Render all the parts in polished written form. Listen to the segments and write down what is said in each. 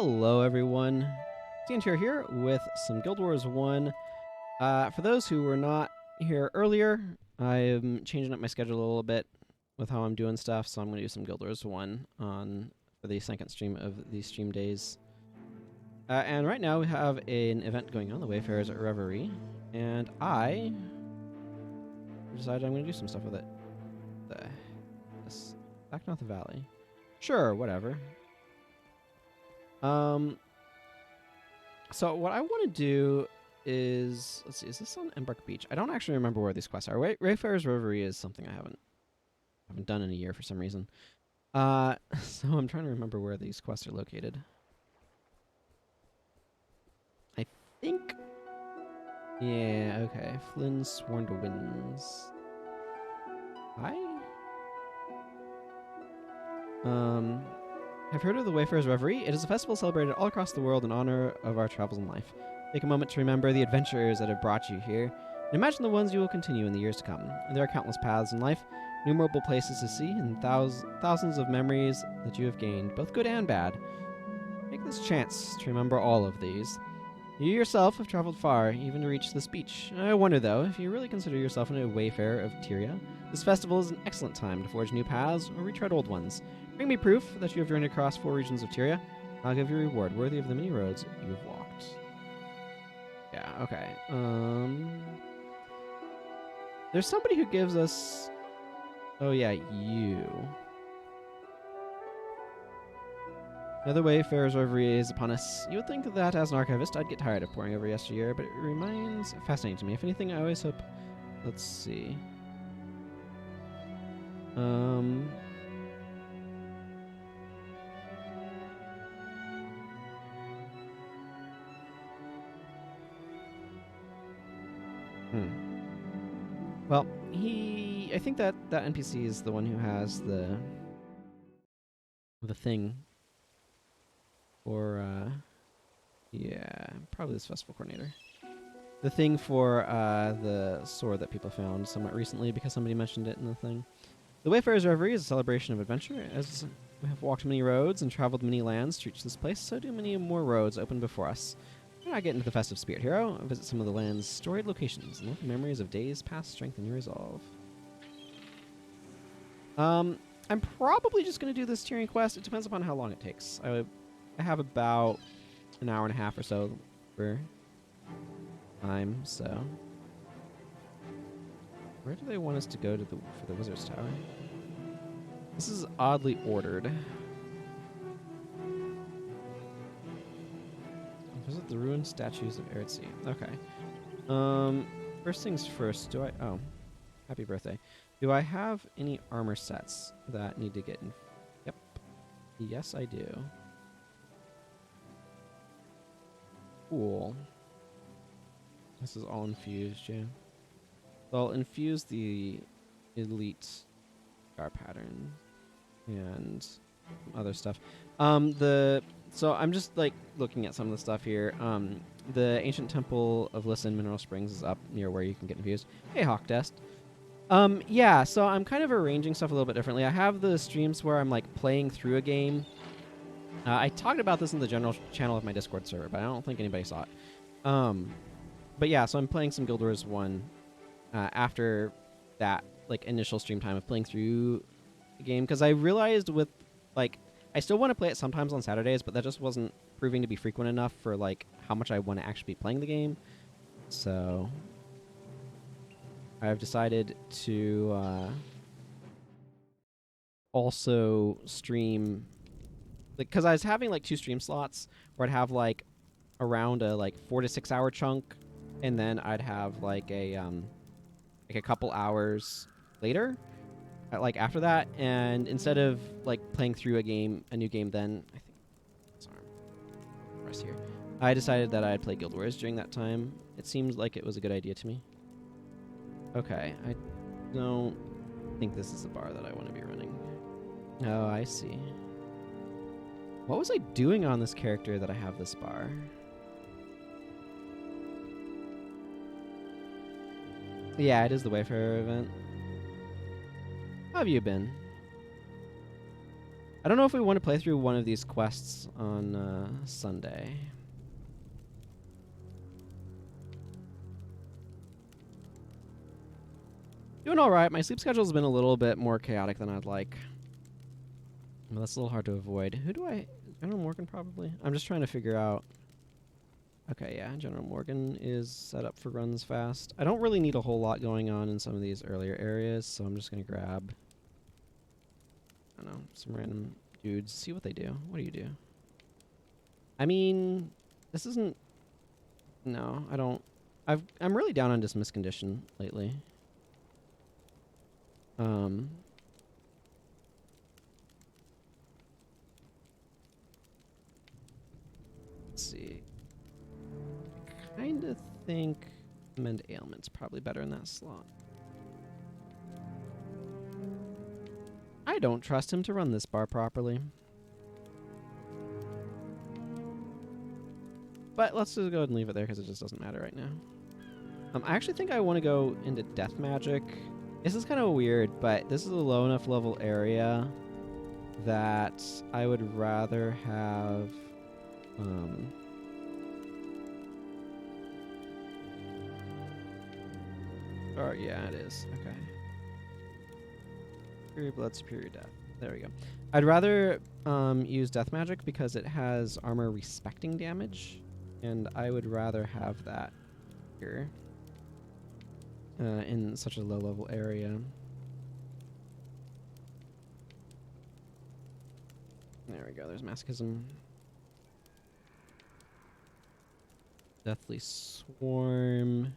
Hello everyone, Tyria here with some Guild Wars 1. For those who were not here earlier, I'm changing up my schedule a little bit with how I'm doing stuff, so I'm going to do some Guild Wars 1 for the second stream of these stream days. And right now we have an event going on, the Wayfarers at Reverie, and I decided I'm going to do some stuff with it. Back North Valley. Sure, whatever. So what I want to do is, let's see, is this on Embark Beach? I don't actually remember where these quests are. Wayfarer's Reverie is something I haven't done in a year for some reason. So I'm trying to remember where these quests are located. I think, yeah, okay. Flynn's Sworn to Winds. I've heard of the Wayfarer's Reverie. It is a festival celebrated all across the world in honor of our travels in life. Take a moment to remember the adventures that have brought you here, and imagine the ones you will continue in the years to come. There are countless paths in life, innumerable places to see, and thousands of memories that you have gained, both good and bad. Take this chance to remember all of these. You yourself have traveled far, even to reach this beach. I wonder, though, if you really consider yourself a wayfarer of Tyria. This festival is an excellent time to forge new paths or retread old ones. Bring me proof that you have journeyed across 4 regions of Tyria. I'll give you a reward worthy of the many roads you have walked. Yeah, okay. There's somebody who gives us... Oh yeah, you. Another Wayfarer's Reverie is upon us. You would think that as an archivist I'd get tired of poring over yesteryear, but it remains fascinating to me. If anything, I always hope... Let's see. Well, I think that NPC is the one who has the thing for, yeah, probably this festival coordinator. The thing for the sword that people found somewhat recently because somebody mentioned it in the thing. The Wayfarer's Reverie is a celebration of adventure. As we have walked many roads and traveled many lands to reach this place, so do many more roads open before us. Why not get into the festive spirit, hero? Visit some of the land's storied locations and look at memories of days past, strengthen your resolve. I'm probably just going to do this Tyrian quest. It depends upon how long it takes. I have about an hour and a half or so for time, so... Where do they want us to go to for the Wizard's Tower? This is oddly ordered. Visit the ruined statues of Eretzi. Okay. First things first, oh, happy birthday. Do I have any armor sets that need to get in? Yep. Yes, I do. Cool. This is all infused, yeah. So I'll infuse the elite scar pattern and other stuff. So I'm just like looking at some of the stuff here. The ancient temple of Listen Mineral Springs is up near where you can get infused. Hey, Hawkdest. Yeah, so I'm kind of arranging stuff a little bit differently. I have the streams where I'm like playing through a game. I talked about this in the general channel of my Discord server, but I don't think anybody saw it. But yeah, so I'm playing some Guild Wars 1 after that like initial stream time of playing through the game, because I realized with like I still want to play it sometimes on Saturdays, but that just wasn't proving to be frequent enough for like how much I want to actually be playing the game. So I've decided to also stream, like, because I was having like 2 stream slots where I'd have like around a like 4 to 6 hour chunk, and then I'd have like a couple hours later, like after that, and instead of like playing through a new game, then I think sorry, rest here. I decided that I'd play Guild Wars during that time. It seems like it was a good idea to me. Okay, I don't think this is the bar that I want to be running. Oh, I see. What was I doing on this character that I have this bar? Yeah, it is the Wayfarer event. How have you been? I don't know if we want to play through one of these quests on Sunday. Doing all right. My sleep schedule's been a little bit more chaotic than I'd like. Well, that's a little hard to avoid. Who do I... General Morgan, probably? I'm just trying to figure out... Okay, yeah, General Morgan is set up for runs fast. I don't really need a whole lot going on in some of these earlier areas, so I'm just going to grab... I don't know, some random dudes. See what they do. What do you do? I mean, this isn't... No, I don't... I'm really down on dismiss condition lately. Let's see. I kind of think Mend Ailment's probably better in that slot. I don't trust him to run this bar properly. But let's just go ahead and leave it there because it just doesn't matter right now. I actually think I want to go into Death Magic. This is kind of weird, but this is a low enough level area that I would rather have... Oh, yeah, it is. Okay. Superior Blood, Superior Death. There we go. I'd rather use Death Magic because it has armor respecting damage, and I would rather have that here in such a low level area. There we go. There's Masochism. Deathly Swarm.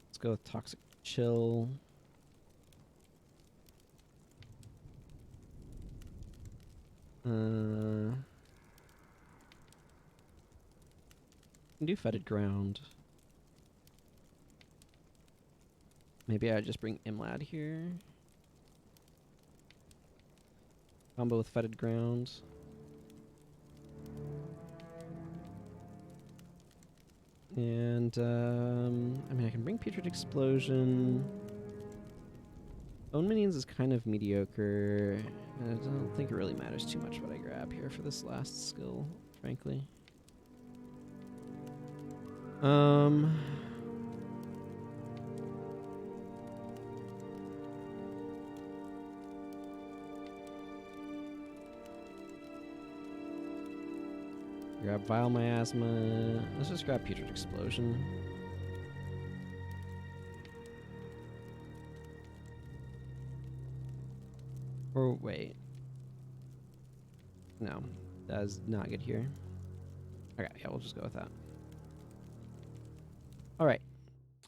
Let's go with Toxic Chill. Can do Fetid Ground. Maybe I just bring Imlad here. Combo with Fetid Ground. And, I mean, I can bring Putrid Explosion. Bone Minions is kind of mediocre. I don't think it really matters too much what I grab here for this last skill, frankly. Grab Vile Miasma. Let's just grab Putrid Explosion. Or wait. No, that is not good here. Okay, yeah, we'll just go with that. Alright.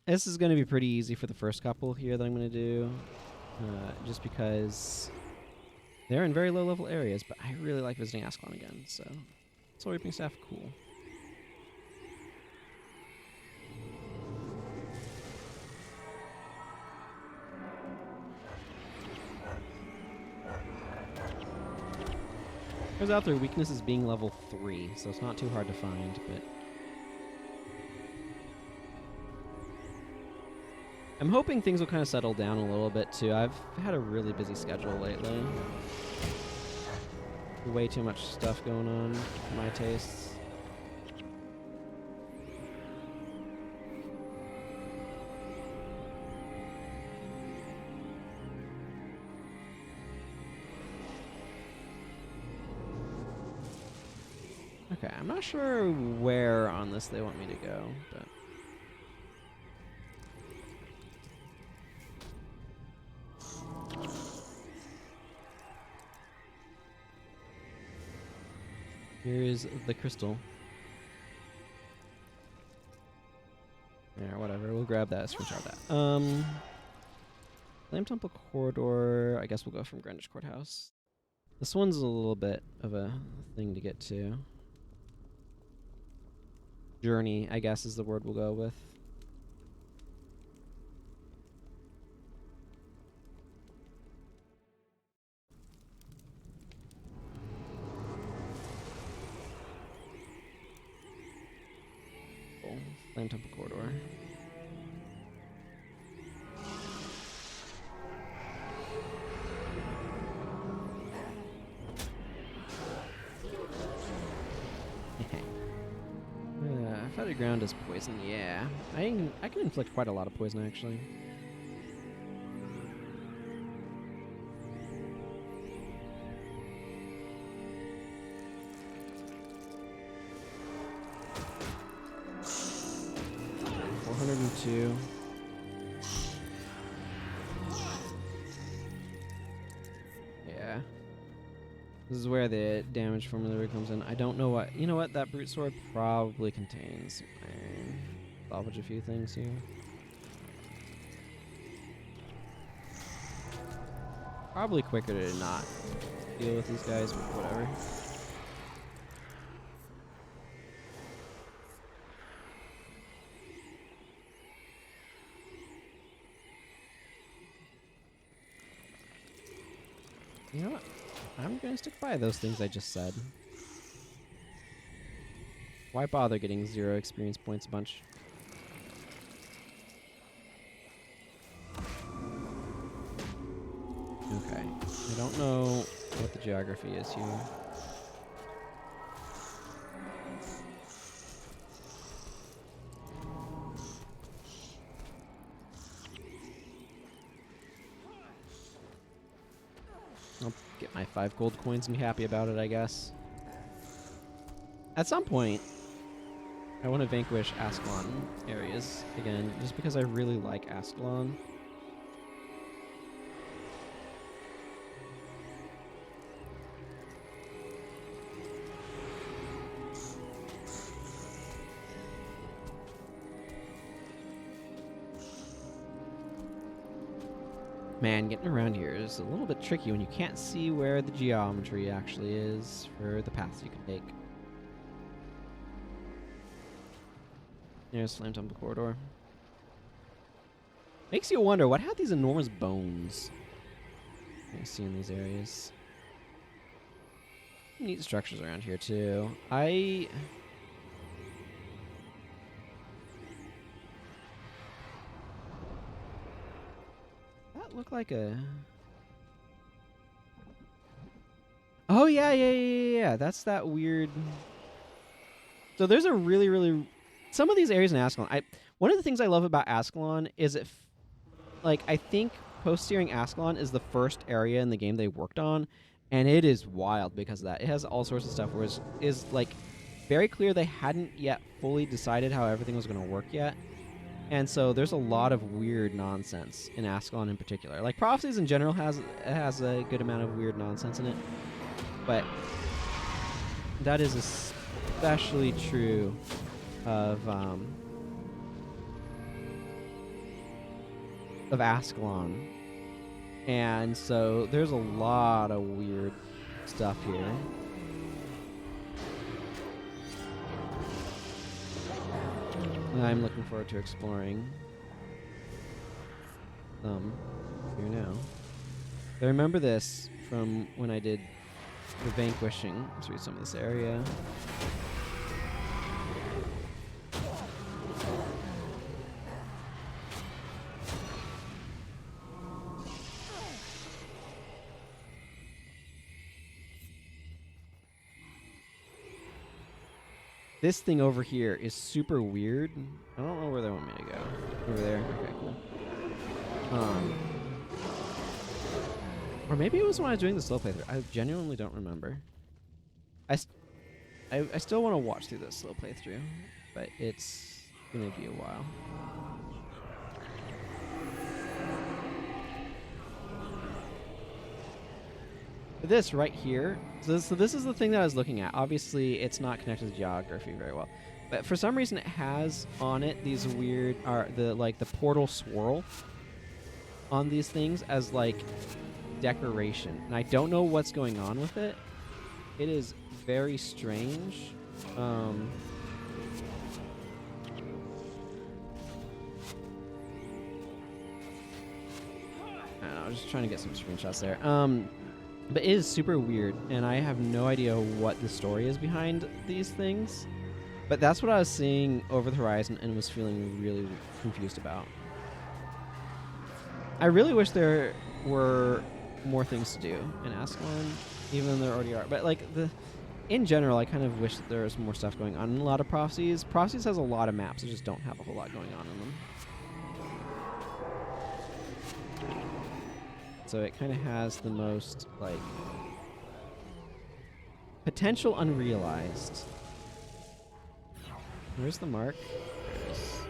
This is going to be pretty easy for the first couple here that I'm going to do. Just because they're in very low level areas, but I really like visiting Ascalon again, so... Soul Reaping Staff, cool. Turns out their weakness is being level 3, so it's not too hard to find, but... I'm hoping things will kind of settle down a little bit, too. I've had a really busy schedule lately. Way too much stuff going on for my tastes. Okay, I'm not sure where on this they want me to go, but... Here's the crystal. Yeah, whatever. We'll grab that. Screenshot that. Flame Temple Corridor. I guess we'll go from Greenwich Courthouse. This one's a little bit of a thing to get to. Journey, I guess, is the word we'll go with. Flame Temple Corridor. Feathered ground does poison. Yeah, I can inflict quite a lot of poison actually. $402. Yeah. This is where the damage formula comes in. I don't know what... You know what? That brute sword probably contains iron. Salvage a few things here. Probably quicker to not deal with these guys, but whatever. You know what? I'm gonna stick by those things I just said. Why bother getting 0 experience points a bunch? Okay. I don't know what the geography is here. I'll get my 5 gold coins and be happy about it, I guess. At some point, I want to vanquish Ascalon areas again, just because I really like Ascalon. Man, getting around here is a little bit tricky when you can't see where the geometry actually is for the paths you can take. There's Flame Temple Corridor. Makes you wonder, what had these enormous bones you see in these areas? Neat structures around here, too. That looked like a... Oh, yeah. That's that weird... So there's a really... Some of these areas in Ascalon, one of the things I love about Ascalon is I think post-steering Ascalon is the first area in the game they worked on, and it is wild because of that. It has all sorts of stuff where it's like very clear they hadn't yet fully decided how everything was going to work yet. And so there's a lot of weird nonsense in Ascalon in particular. Like Prophecies in general has a good amount of weird nonsense in it, but that is especially true of Ascalon. And so there's a lot of weird stuff here. And I'm looking forward to exploring here now. I remember this from when I did the vanquishing through some of this area. This thing over here is super weird. I don't know where they want me to go. Over there? Okay, cool. Or maybe it was when I was doing the slow playthrough. I genuinely don't remember. I still want to watch through this slow playthrough, but it's going to be a while. This right here, so this is the thing that I was looking at. Obviously, it's not connected to geography very well, but for some reason it has on it these weird, the portal swirl on these things as like decoration, and I don't know what's going on with it. It is very strange. I don't know, I was just trying to get some screenshots there. But it is super weird, and I have no idea what the story is behind these things. But that's what I was seeing over the horizon and was feeling really confused about. I really wish there were more things to do in Ascalon, even though there already are. But like in general, I kind of wish that there was more stuff going on in a lot of Prophecies. Prophecies has a lot of maps that just don't have a whole lot going on in them. So it kind of has the most, like, potential unrealized. Where's the mark? There it is.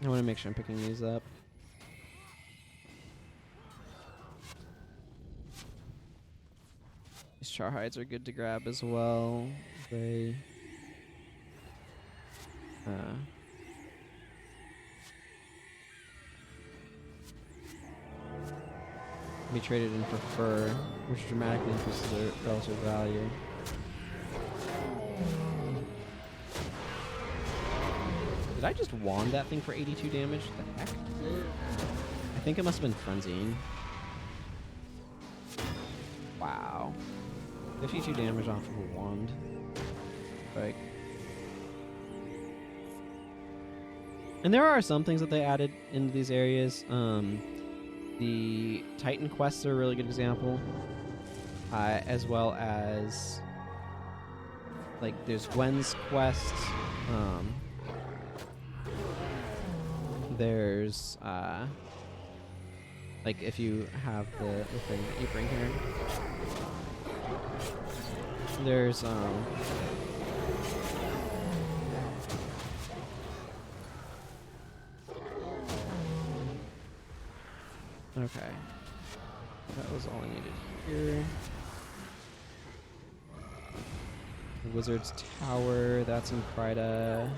I want to make sure I'm picking these up. These char hides are good to grab as well. They can be traded in for fur, which dramatically increases their relative value. Did I just wand that thing for 82 damage? What the heck? I think it must have been frenzying. Wow. 52 damage off of a wand. Right. And there are some things that they added into these areas. The Titan quests are a really good example. As well as, like, there's Gwen's quest. There's, like, if you have the thing that you bring here. There's, okay. That was all I needed here. The Wizard's Tower, that's in Prida.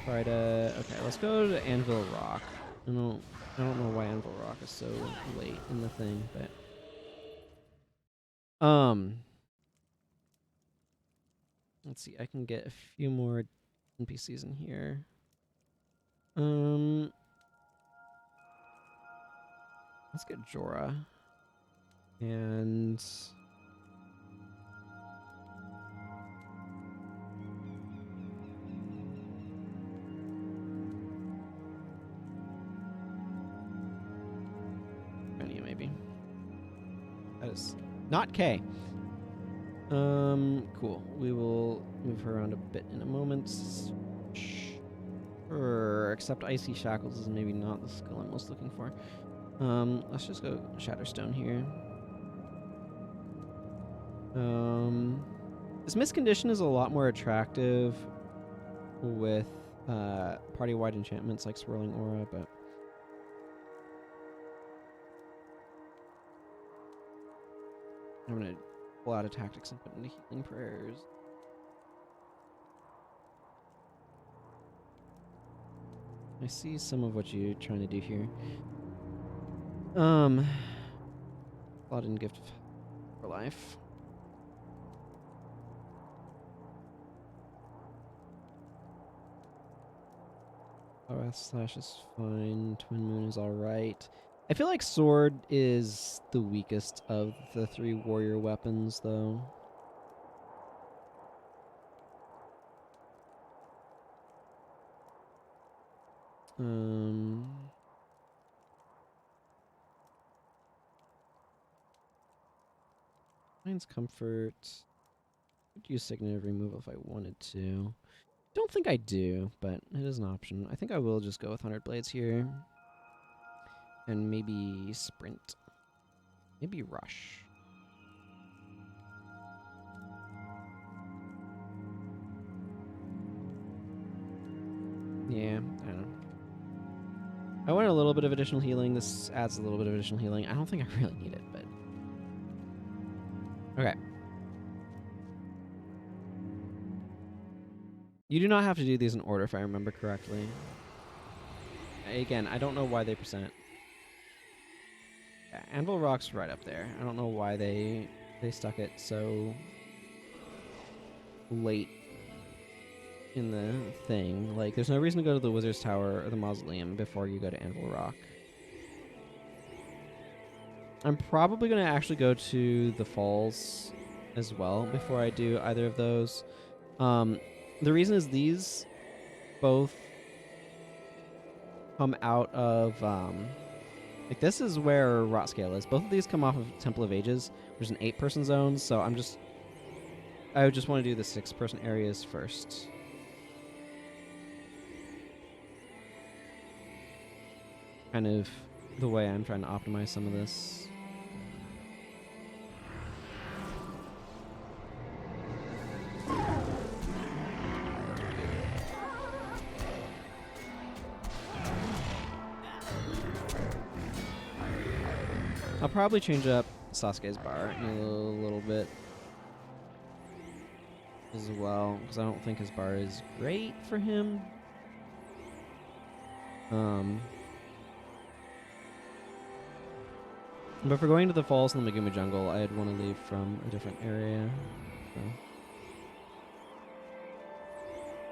Okay, let's go to Anvil Rock. I don't know why Anvil Rock is so late in the thing, but let's see. I can get a few more NPCs in here. Let's get Jorah and maybe. That is not K. Cool. We will move her around a bit in a moment. Sure. Except Icy Shackles is maybe not the skill I'm most looking for. Let's just go Shatterstone here. This Mist Condition is a lot more attractive with party-wide enchantments like Swirling Aura, but I'm gonna pull out of Tactics and put into Healing Prayers. I see some of what you're trying to do here. Blood and Gift for Life. Slash is fine. Twin Moon is alright. I feel like Sword is the weakest of the three warrior weapons, though. Mine's Comfort. Could use Signet Removal if I wanted to. Don't think I do, but it is an option. I think I will just go with 100 Blades here. And maybe Sprint. Maybe Rush. Yeah, I don't know. I want a little bit of additional healing. This adds a little bit of additional healing. I don't think I really need it, but... Okay. You do not have to do these in order, if I remember correctly. Again, I don't know why they percent. Yeah, Anvil Rock's right up there. I don't know why they stuck it so late in the thing. Like, there's no reason to go to the Wizard's Tower or the Mausoleum before you go to Anvil Rock. I'm probably going to actually go to the Falls as well before I do either of those. The reason is these both come out of Like, this is where Rot Scale is. Both of these come off of Temple of Ages, which is an 8-person zone, so I would just want to do the 6-person areas first. Kind of the way I'm trying to optimize some of this. I'll probably change up Sasuke's bar a little bit as well, because I don't think his bar is great for him. But for going to the falls in the Megumi jungle, I'd want to leave from a different area. So.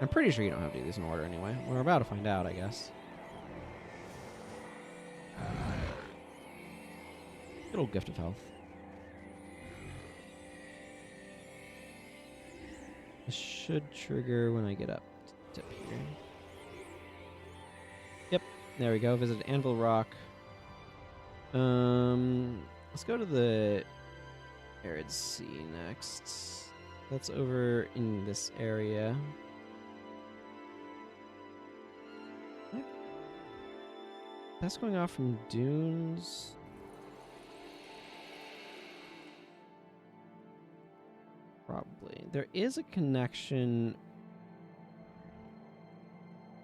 I'm pretty sure you don't have to do these in order anyway. We're about to find out, I guess. Good old gift of health. This should trigger when I get up to here. Yep, there we go. Visit Anvil Rock. Let's go to the Arid Sea next. That's over in this area. That's going off from dunes. Probably. There is a connection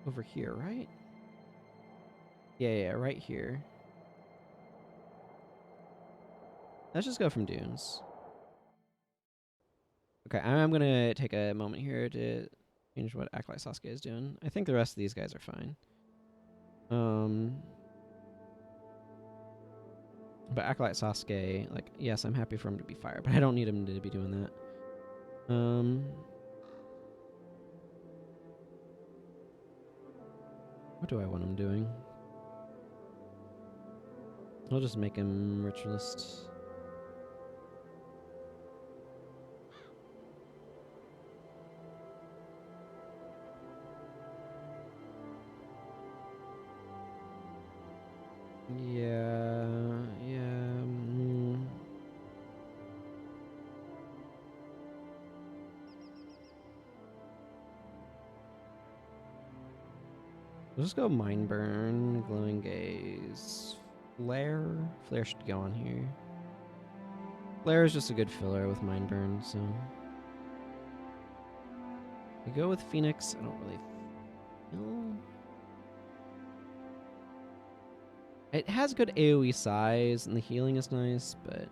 over here, right? Yeah, right here. Let's just go from dunes. Okay, I'm going to take a moment here to change what Acolyte Sasuke is doing. I think the rest of these guys are fine. But Acolyte Sasuke, like, yes, I'm happy for him to be fire, but I don't need him to be doing that. What do I want him doing? I'll just make him Ritualist. Yeah. We'll just go Mind Burn, Glowing Gaze, Flare. Flare should go on here. Flare is just a good filler with Mind Burn, so. We go with Phoenix. I don't really feel. It has good AoE size, and the healing is nice, but.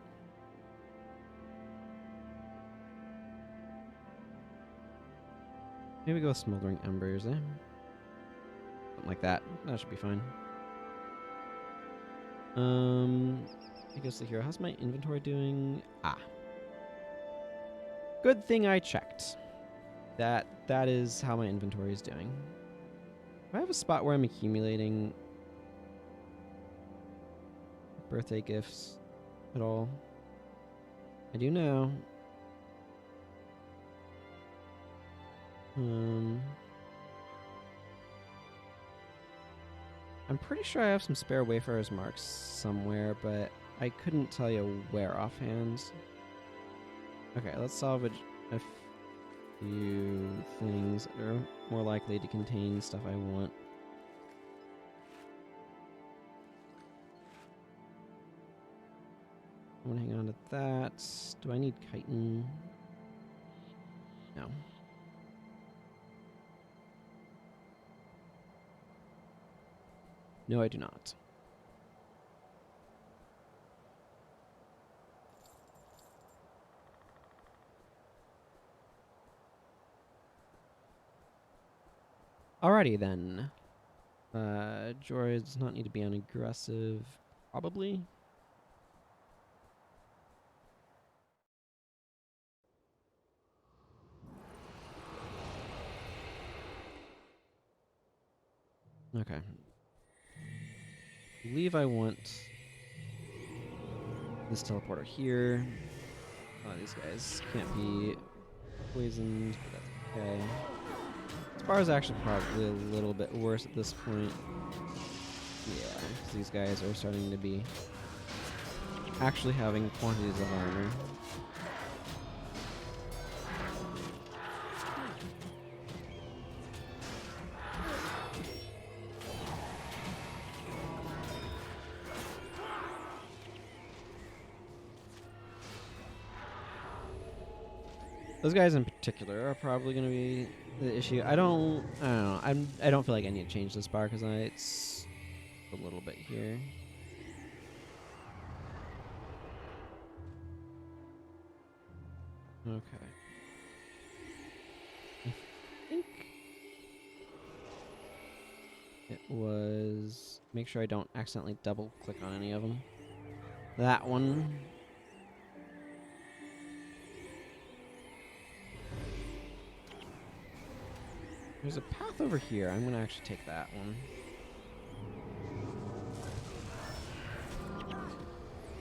Maybe go with Smoldering Embers, eh? Something like that. That should be fine. I guess the hero. How's my inventory doing? Ah. Good thing I checked. That is how my inventory is doing. Do I have a spot where I'm accumulating birthday gifts at all? I do now. I'm pretty sure I have some spare Wayfarer's marks somewhere, but I couldn't tell you where offhand. Okay, let's salvage a few things that are more likely to contain stuff I want. I want to hang on to that. Do I need chitin? No. No, I do not. Alrighty then. Jorah does not need to be on aggressive, probably. Okay. I believe I want this teleporter here. These guys can't be poisoned, but that's okay. This bar is actually probably a little bit worse at this point. Yeah, these guys are starting to be actually having quantities of armor. Those guys in particular are probably going to be the issue. I don't know. I don't feel like I need to change this bar because it's a little bit here. Okay. I think it was... Make sure I don't accidentally double click on any of them. That one. There's a path over here. I'm going to actually take that one.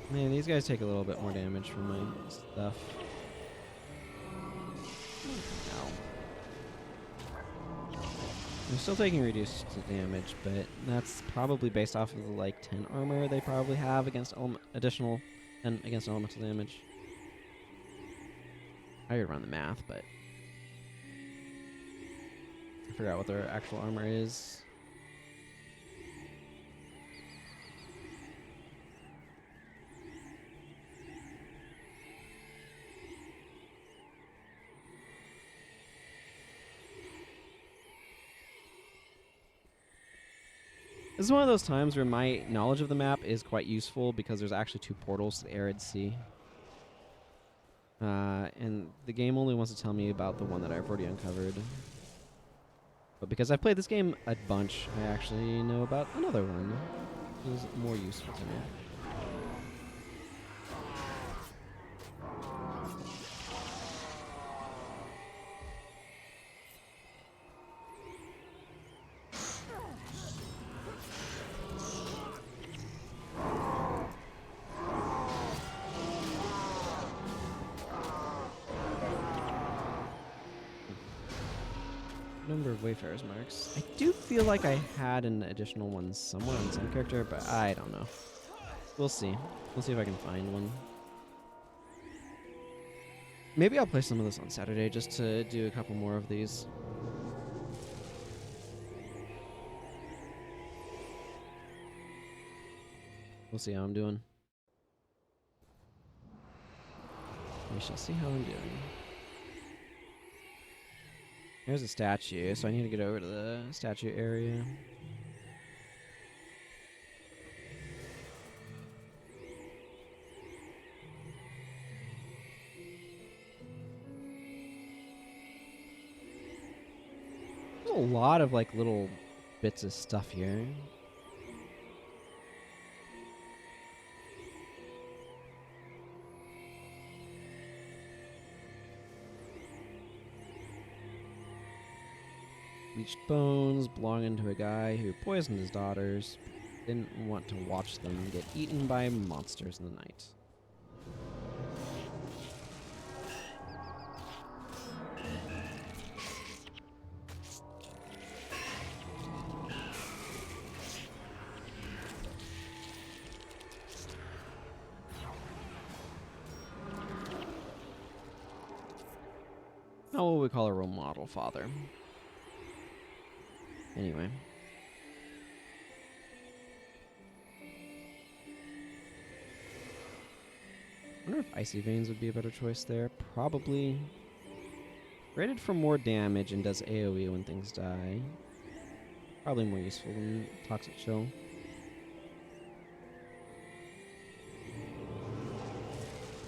Man, these guys take a little bit more damage from my stuff. Ow. I'm still taking reduced damage, but that's probably based off of the, like, 10 armor they probably have against additional 10 against elemental damage. I could run the math, but I forgot what their actual armor is. This is one of those times where my knowledge of the map is quite useful because there's actually 2 portals to the Arid Sea. And the game only wants to tell me about the one that I've already uncovered. But because I've played this game a bunch, I actually know about another one, which is more useful to me. Number of Wayfarer's marks. I do feel like I had an additional one somewhere on some character, but I don't know. We'll see. We'll see if I can find one. Maybe I'll play some of this on Saturday just to do a couple more of these. We'll see how I'm doing. We shall see how I'm doing. There's a statue, so I need to get over to the statue area. There's a lot of like little bits of stuff here. Bleached bones belonging to a guy who poisoned his daughters. Didn't want to watch them get eaten by monsters in the night. Not what we call a role model father. Anyway. I wonder if Icy Veins would be a better choice there. Probably. Rated for more damage and does AoE when things die. Probably more useful than Toxic Chill.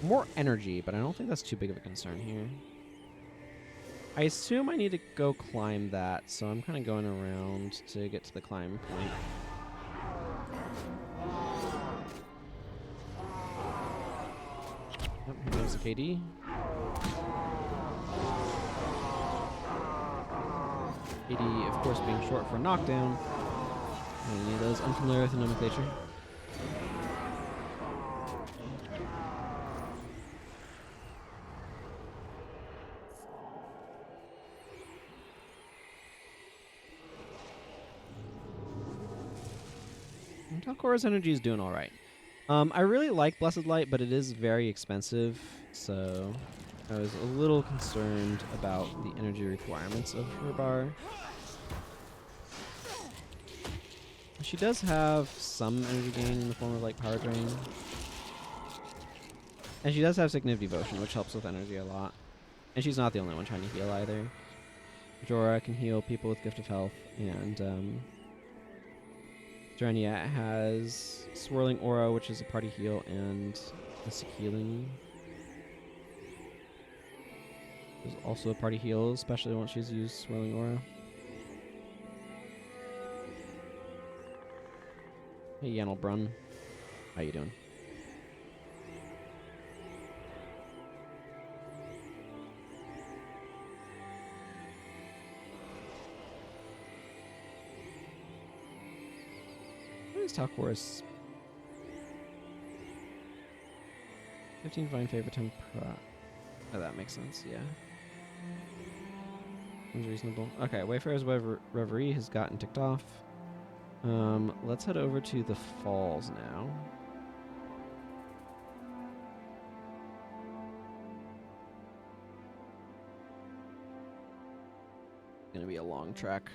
More energy, but I don't think that's too big of a concern here. I assume I need to go climb that, so I'm kind of going around to get to the climb point. Yep, here goes the KD. KD, of course, being short for knockdown. Any of those unfamiliar with the nomenclature. Talcora's energy is doing all right. I really like Blessed Light, but it is very expensive, so I was a little concerned about the energy requirements of her bar. She does have some energy gain in the form of like power drain. And she does have Significant Devotion, which helps with energy a lot. And she's not the only one trying to heal either. Jorah can heal people with Gift of Health, and Drania has Swirling Aura, which is a party heal, and Mystic Healing. There's also a party heal, especially once she's used Swirling Aura. Hey, Yannelbrunn. How you doing? What is Talcora's? 15 Divine Favor, 10 Oh, that makes sense, yeah. Seems reasonable. Okay, Wayfarer's Reverie has gotten ticked off. Let's head over to the falls now. Gonna be a long trek.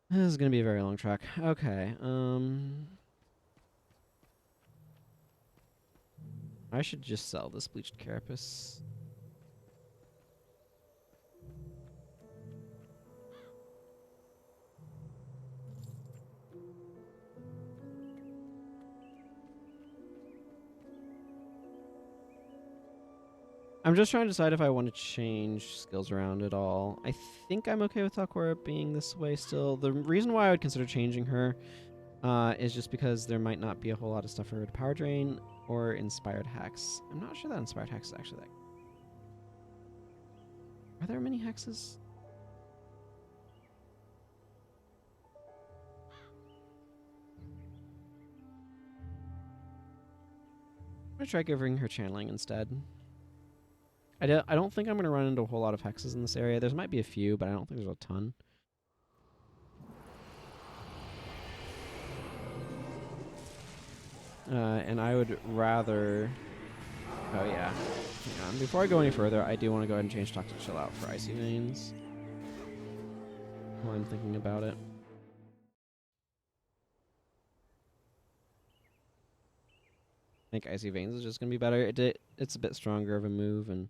This is gonna be a very long trek. Okay, I should just sell this bleached carapace. I'm just trying to decide if I want to change skills around at all. I think I'm okay with Talcora being this way still. The reason why I would consider changing her is just because there might not be a whole lot of stuff for her to power drain or Inspired Hex. I'm not sure that Inspired Hex is actually that. Are there many hexes? I'm gonna try giving her channeling instead. I don't think I'm going to run into a whole lot of hexes in this area. There might be a few, but I don't think there's a ton. And I would rather... Oh, yeah. Hang on. Before I go any further, I do want to go ahead and change Toxic Chill out for Icy Veins. While I'm thinking about it. I think Icy Veins is just going to be better. It's a bit stronger of a move, and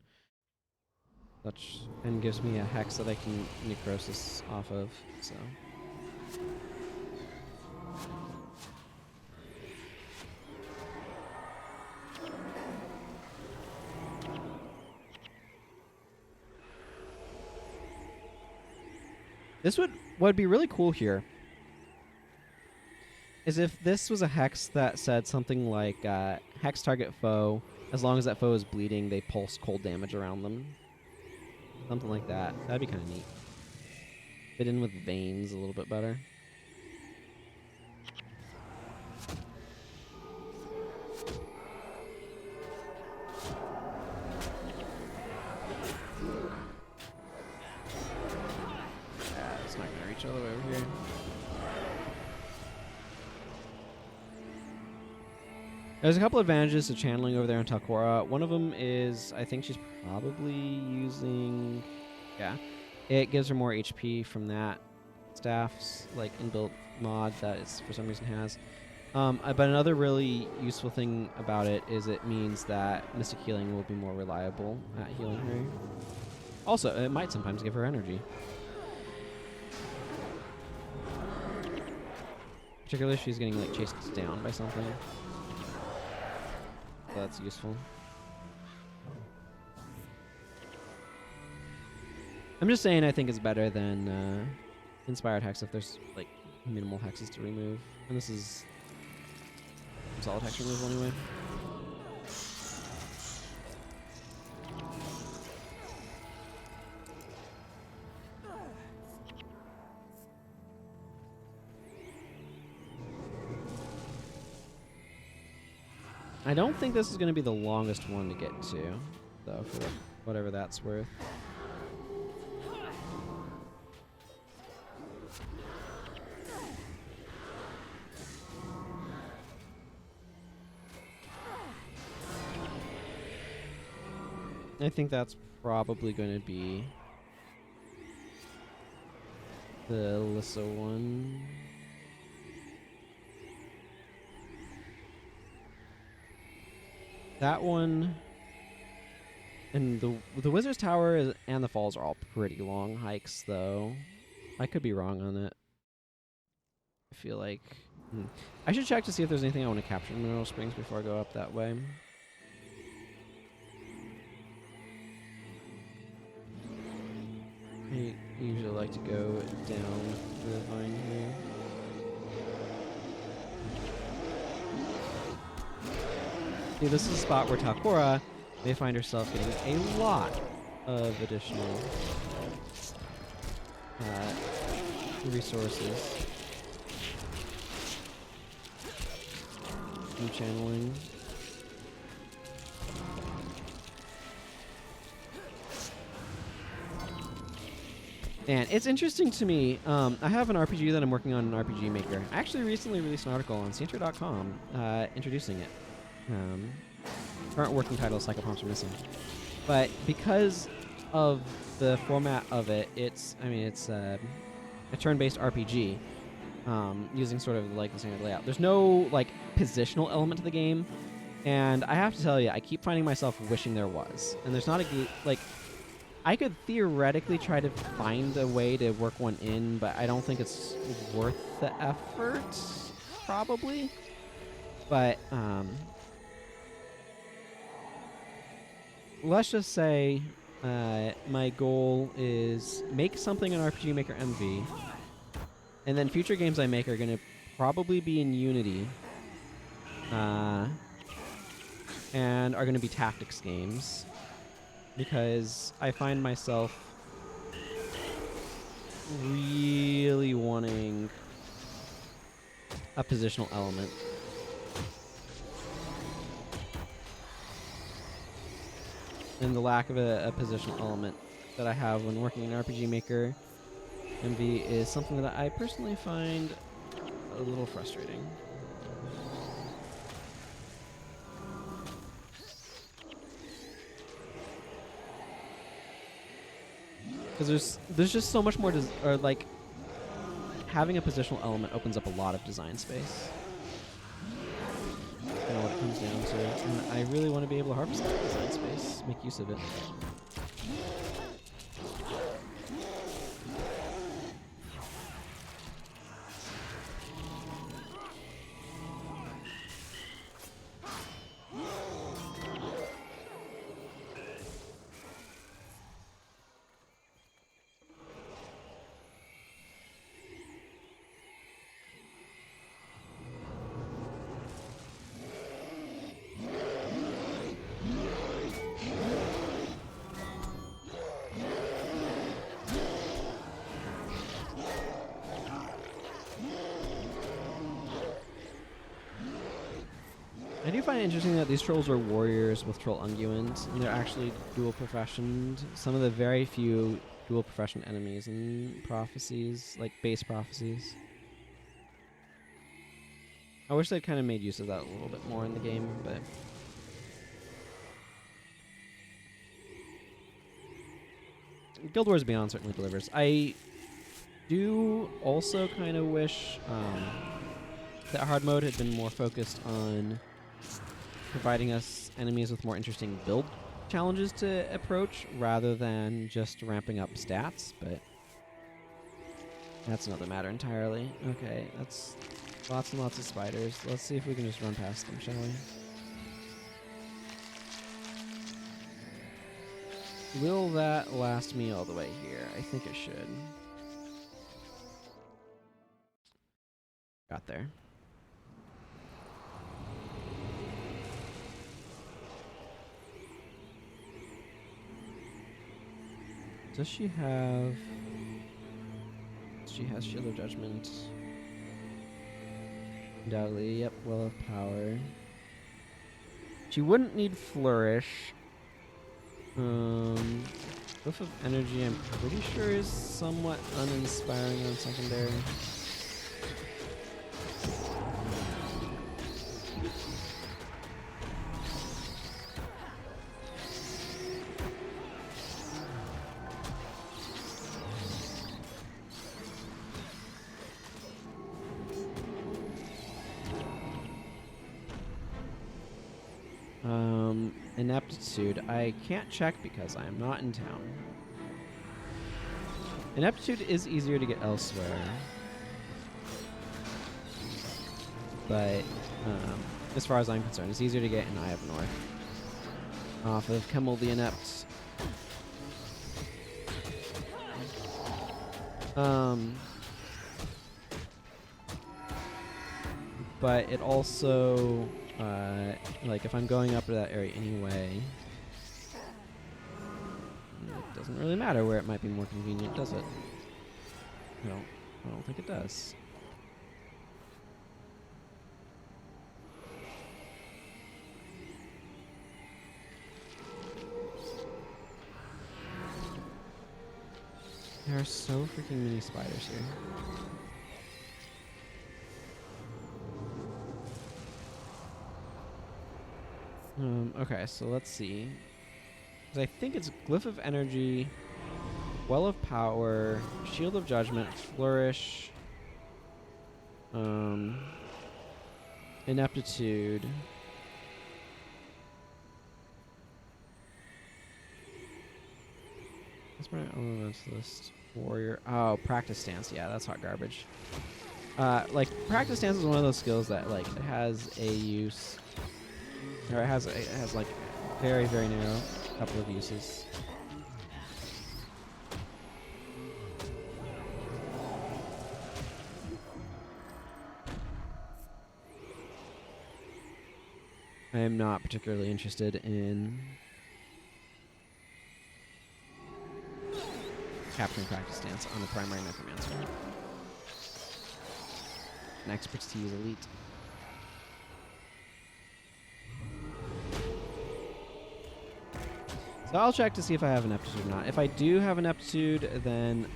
such, and gives me a hex that I can necrosis off of, so. This would be really cool here is if this was a hex that said something like hex target foe, as long as that foe is bleeding, they pulse cold damage around them. Something like that. That'd be kind of neat. Fit in with veins a little bit better. Yeah, it's not gonna reach all the way over here. There's a couple advantages to channeling over there in Talcora. One of them is, I think she's probably using... Yeah. It gives her more HP from that staff's like inbuilt mod that it for some reason has. But another really useful thing about it is it means that Mystic Healing will be more reliable at healing her. Also, it might sometimes give her energy. Particularly if she's getting like chased down by something. So that's useful. I'm just saying I think it's better than Inspired Hex if there's like minimal hexes to remove. And this is solid hex removal anyway. I don't think this is going to be the longest one to get to, though, for whatever that's worth. I think that's probably going to be the Lissa one. That one and the Wizard's Tower and the Falls are all pretty long hikes, though. I could be wrong on it. I feel like I should check to see if there's anything I want to capture in Mineral Springs before I go up that way. I usually like to go down the vine here. See, this is a spot where Takora may find herself getting a lot of additional resources from channeling. And it's interesting to me. I have an RPG that I'm working on in RPG Maker. I actually recently released an article on Sainter.com introducing it. Current working title is Psychoprompts Are Missing. But because of the format of it, it's a turn-based RPG using sort of like the standard layout. There's no like positional element to the game, and I have to tell you, I keep finding myself wishing there was. And there's not a like. I could theoretically try to find a way to work one in, but I don't think it's worth the effort, probably. But let's just say my goal is make something in RPG Maker MV, and then future games I make are going to probably be in Unity, and are going to be tactics games. Because I find myself really wanting a positional element. And the lack of a positional element that I have when working in RPG Maker MV is something that I personally find a little frustrating. Because there's just so much more, or like having a positional element opens up a lot of design space. That's kind of what it comes down to. And I really want to be able to harvest that design space, make use of it. I do find it interesting that these trolls are warriors with troll unguent, and they're actually dual professioned. Some of the very few dual profession enemies in prophecies, like base prophecies. I wish they'd kind of made use of that a little bit more in the game, but Guild Wars Beyond certainly delivers. I do also kind of wish that hard mode had been more focused on providing us enemies with more interesting build challenges to approach rather than just ramping up stats, but that's another matter entirely. Okay, that's lots and lots of spiders. Let's see if we can just run past them, shall we? Will that last me all the way here? I think it should. Got there. Does she have... She has Shield of Judgment. Undoubtedly, yep, Well of Power. She wouldn't need Flourish. Whiff of Energy, I'm pretty sure is somewhat uninspiring on secondary. ineptitude. I can't check because I am not in town. Ineptitude is easier to get elsewhere. But as far as I'm concerned, it's easier to get in Eye of North. Off of Kemmel the Inept. But it also, like, if I'm going up to that area anyway, it doesn't really matter where it might be more convenient, does it? No, I don't think it does. There are so freaking many spiders here. Okay, so let's see. 'Cause I think it's Glyph of Energy, Well of Power, Shield of Judgment, Flourish, Ineptitude. That's my elements list. Warrior. Oh, Practice Stance. Yeah, that's hot garbage. Like, Practice Stance is one of those skills that, like, it has a use. Or it has like, very, very narrow couple of uses. I am not particularly interested in capturing Practice Stance on a primary necromancer. An expertise elite. So I'll check to see if I have an aptitude or not. If I do have an aptitude, then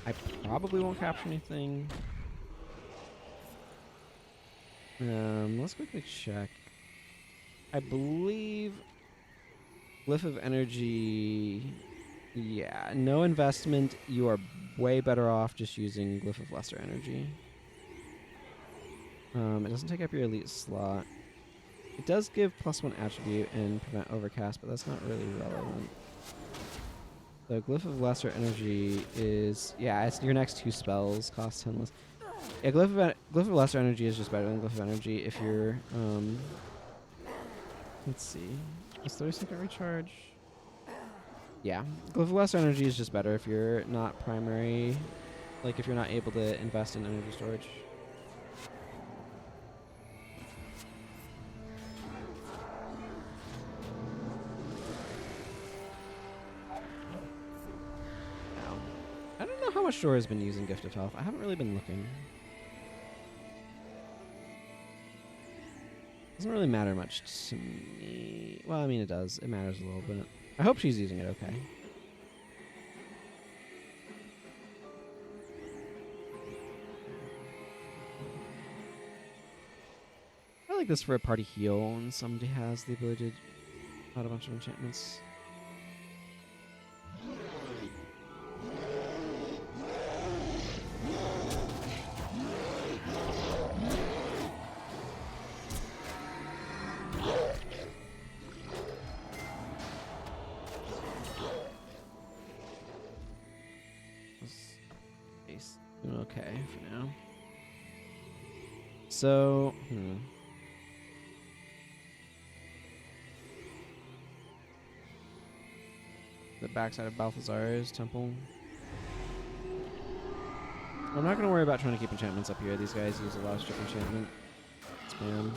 I probably won't capture anything. Let's quickly check. I believe Glyph of Energy. Yeah, no investment. You are way better off just using Glyph of Lesser Energy. It doesn't take up your elite slot. It does give +1 attribute and prevent overcast, but that's not really relevant. The Glyph of Lesser Energy is, yeah, it's your next 2 spells cost 10 less. Yeah, Glyph of Lesser Energy is just better than Glyph of Energy if you're, let's see, is 30-second recharge? Yeah, Glyph of Lesser Energy is just better if you're not primary, like if you're not able to invest in energy storage. I don't know how much Dora has been using Gift of Health. I haven't really been looking. Doesn't really matter much to me. Well, I mean, it does. It matters a little bit. I hope she's using it okay. I like this for a party heal when somebody has the ability to add a bunch of enchantments. Doing okay for now. So, the backside of Balthazar's temple. I'm not going to worry about trying to keep enchantments up here. These guys use a lot of strip enchantment. Spam.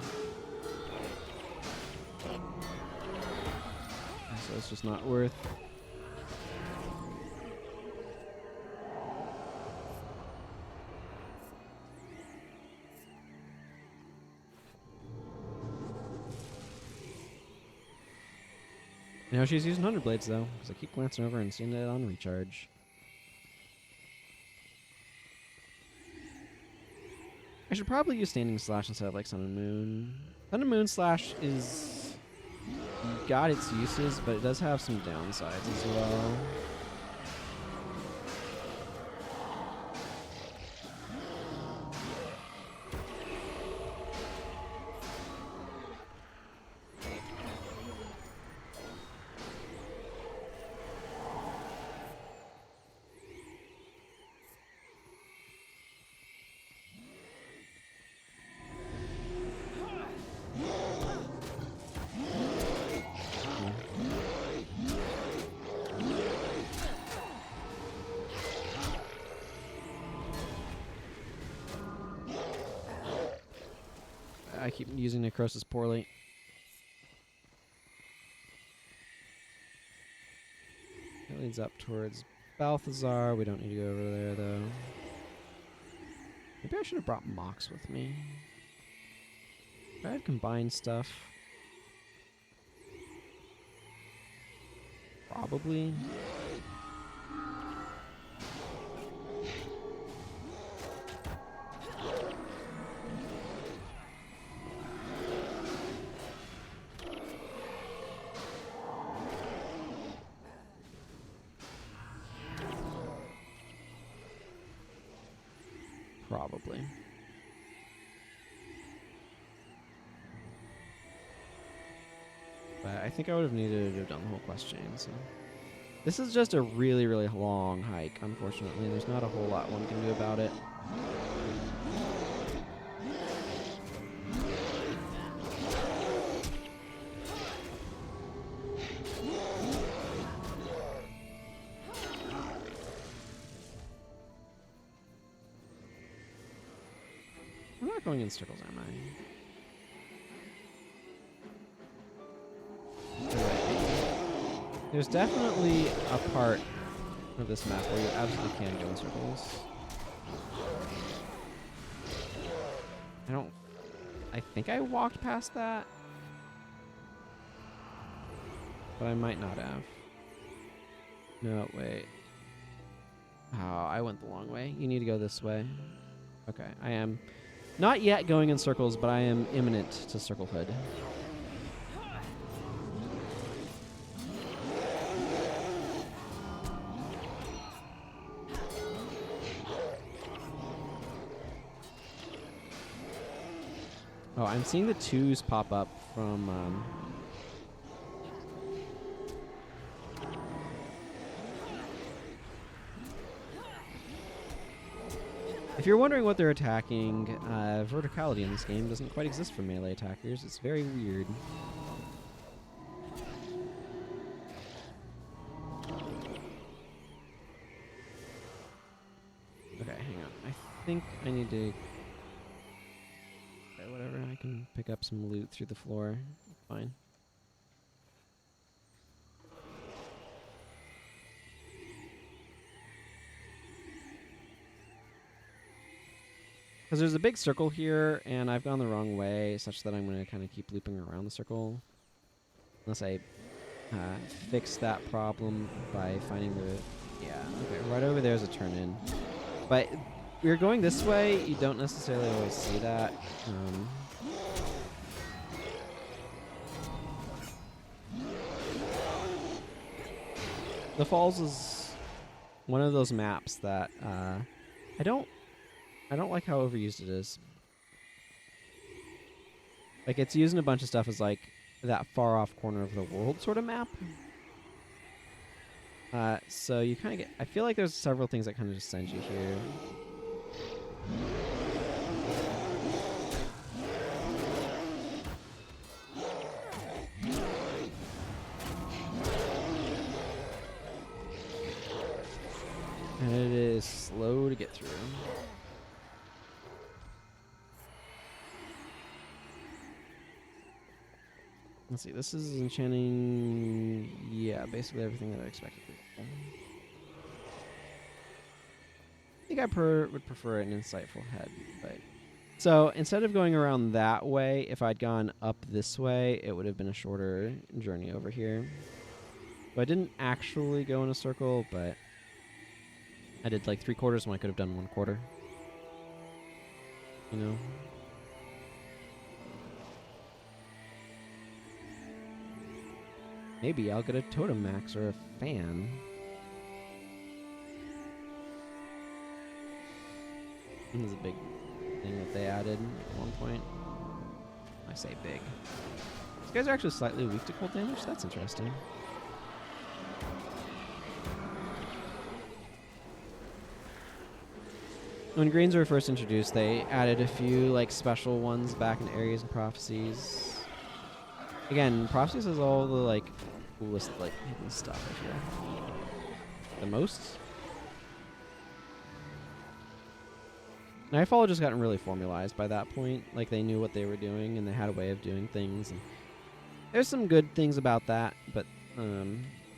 So it's just not worth. Now she's using 100 blades though, because I keep glancing over and seeing it on recharge. I should probably use Standing Slash instead of like Sun and Moon. Sun and Moon Slash is got its uses, but it does have some downsides as well. keep using necrosis poorly. That leads up towards Balthazar. We don't need to go over there, though. Maybe I should have brought Mox with me. If I had combined stuff. Probably. Probably. But I think I would have needed to have done the whole quest chain, so. This is just a really, really long hike, unfortunately. There's not a whole lot one can do about it. I'm not going in circles, am I? There's definitely a part of this map where you absolutely can go in circles. I think I walked past that, but I might not have. No, wait. Oh, I went the long way. You need to go this way. Okay, I am not yet going in circles, but I am imminent to circlehood. Oh, I'm seeing the 2s pop up from... If you're wondering what they're attacking, verticality in this game doesn't quite exist for melee attackers. It's very weird. Okay, hang on. I think I need to... Okay, whatever. I can pick up some loot through the floor. Fine. Because there's a big circle here, and I've gone the wrong way, such that I'm going to kind of keep looping around the circle. Unless I fix that problem by finding the... Yeah, okay, right over there is a turn-in. But you're going this way, you don't necessarily always see that. The Falls is one of those maps that I don't like how overused it is. Like, it's using a bunch of stuff as, like, that far-off corner of the world sort of map. So you kind of get... I feel like there's several things that kind of just send you here. And it is slow to get through. Let's see, this is enchanting... Yeah, basically everything that I expected. I think I would prefer an insightful head, but... So, instead of going around that way, if I'd gone up this way, it would have been a shorter journey over here. So I didn't actually go in a circle, but... I did like 3/4 when I could have done 1/4. You know? Maybe I'll get a totem max or a fan. This is a big thing that they added at one point. I say big. These guys are actually slightly weak to cold damage. That's interesting. When greens were first introduced, they added a few like special ones back in Areas and Prophecies. Again, Prophecies has all the like coolest like hidden stuff I feel. The most. Nightfall had just gotten really formalized by that point. Like, they knew what they were doing, and they had a way of doing things. And there's some good things about that, but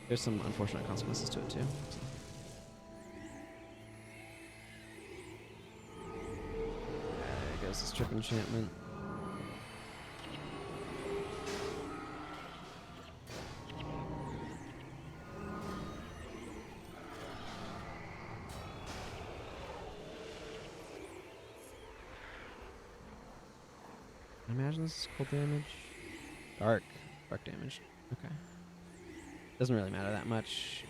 there's some unfortunate consequences to it, too. So. There goes this trip enchantment. I imagine this is cold damage. Dark damage. Okay. Doesn't really matter that much.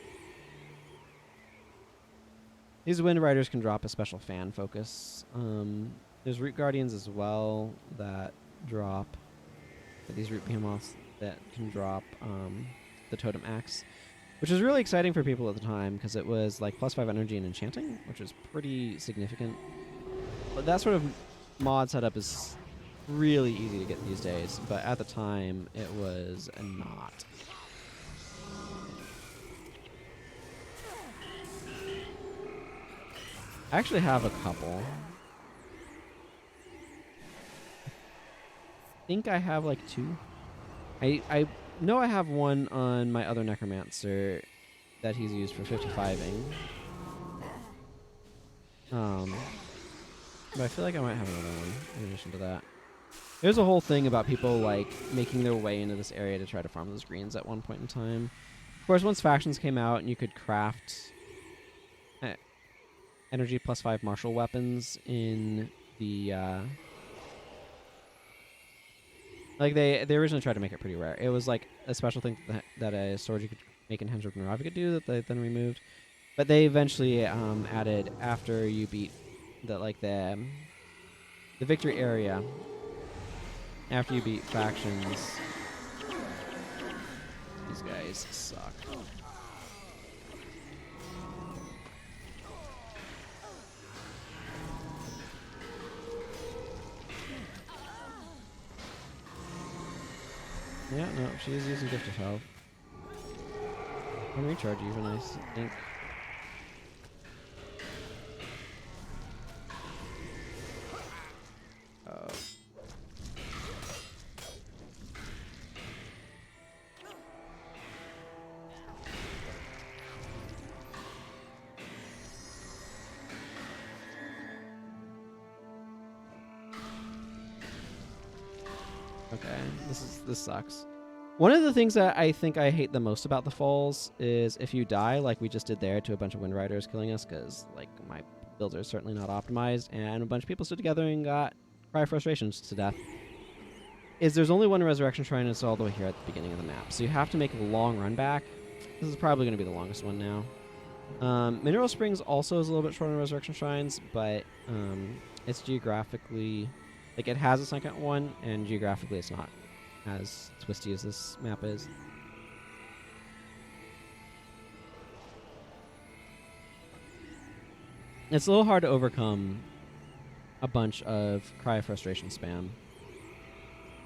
These Wind Riders can drop a special fan focus. There's Root Guardians as well that drop. These Root Behemoths that can drop the Totem Axe, which is really exciting for people at the time because it was like +5 energy and enchanting, which is pretty significant. But that sort of mod setup is really easy to get these days, but at the time it was not. I actually have a couple. I think I have like 2. I know I have one on my other Necromancer that he's used for 55ing. But I feel like I might have another one in addition to that. There's a whole thing about people like making their way into this area to try to farm those greens at one point in time. Of course, once factions came out and you could craft energy +5 martial weapons in the like they originally tried to make it pretty rare. It was like a special thing that a sword you could make in Hensrud and Ravi could do that they then removed. But they eventually added after you beat the victory area. After you beat factions, these guys suck. Yeah, no, she is using Gift of Health. And recharge even, I think. Okay, this sucks. One of the things that I think I hate the most about the falls is if you die, like we just did there to a bunch of Wind Riders killing us, because like my builds are certainly not optimized, and a bunch of people stood together and got Cry of Frustrations to death. There's only one Resurrection Shrine, and it's all the way here at the beginning of the map, so you have to make a long run back. This is probably going to be the longest one now. Mineral Springs also is a little bit shorter than Resurrection Shrines, but it's geographically... Like, it has a second one, and geographically it's not as twisty as this map is. It's a little hard to overcome a bunch of Cry of Frustration spam.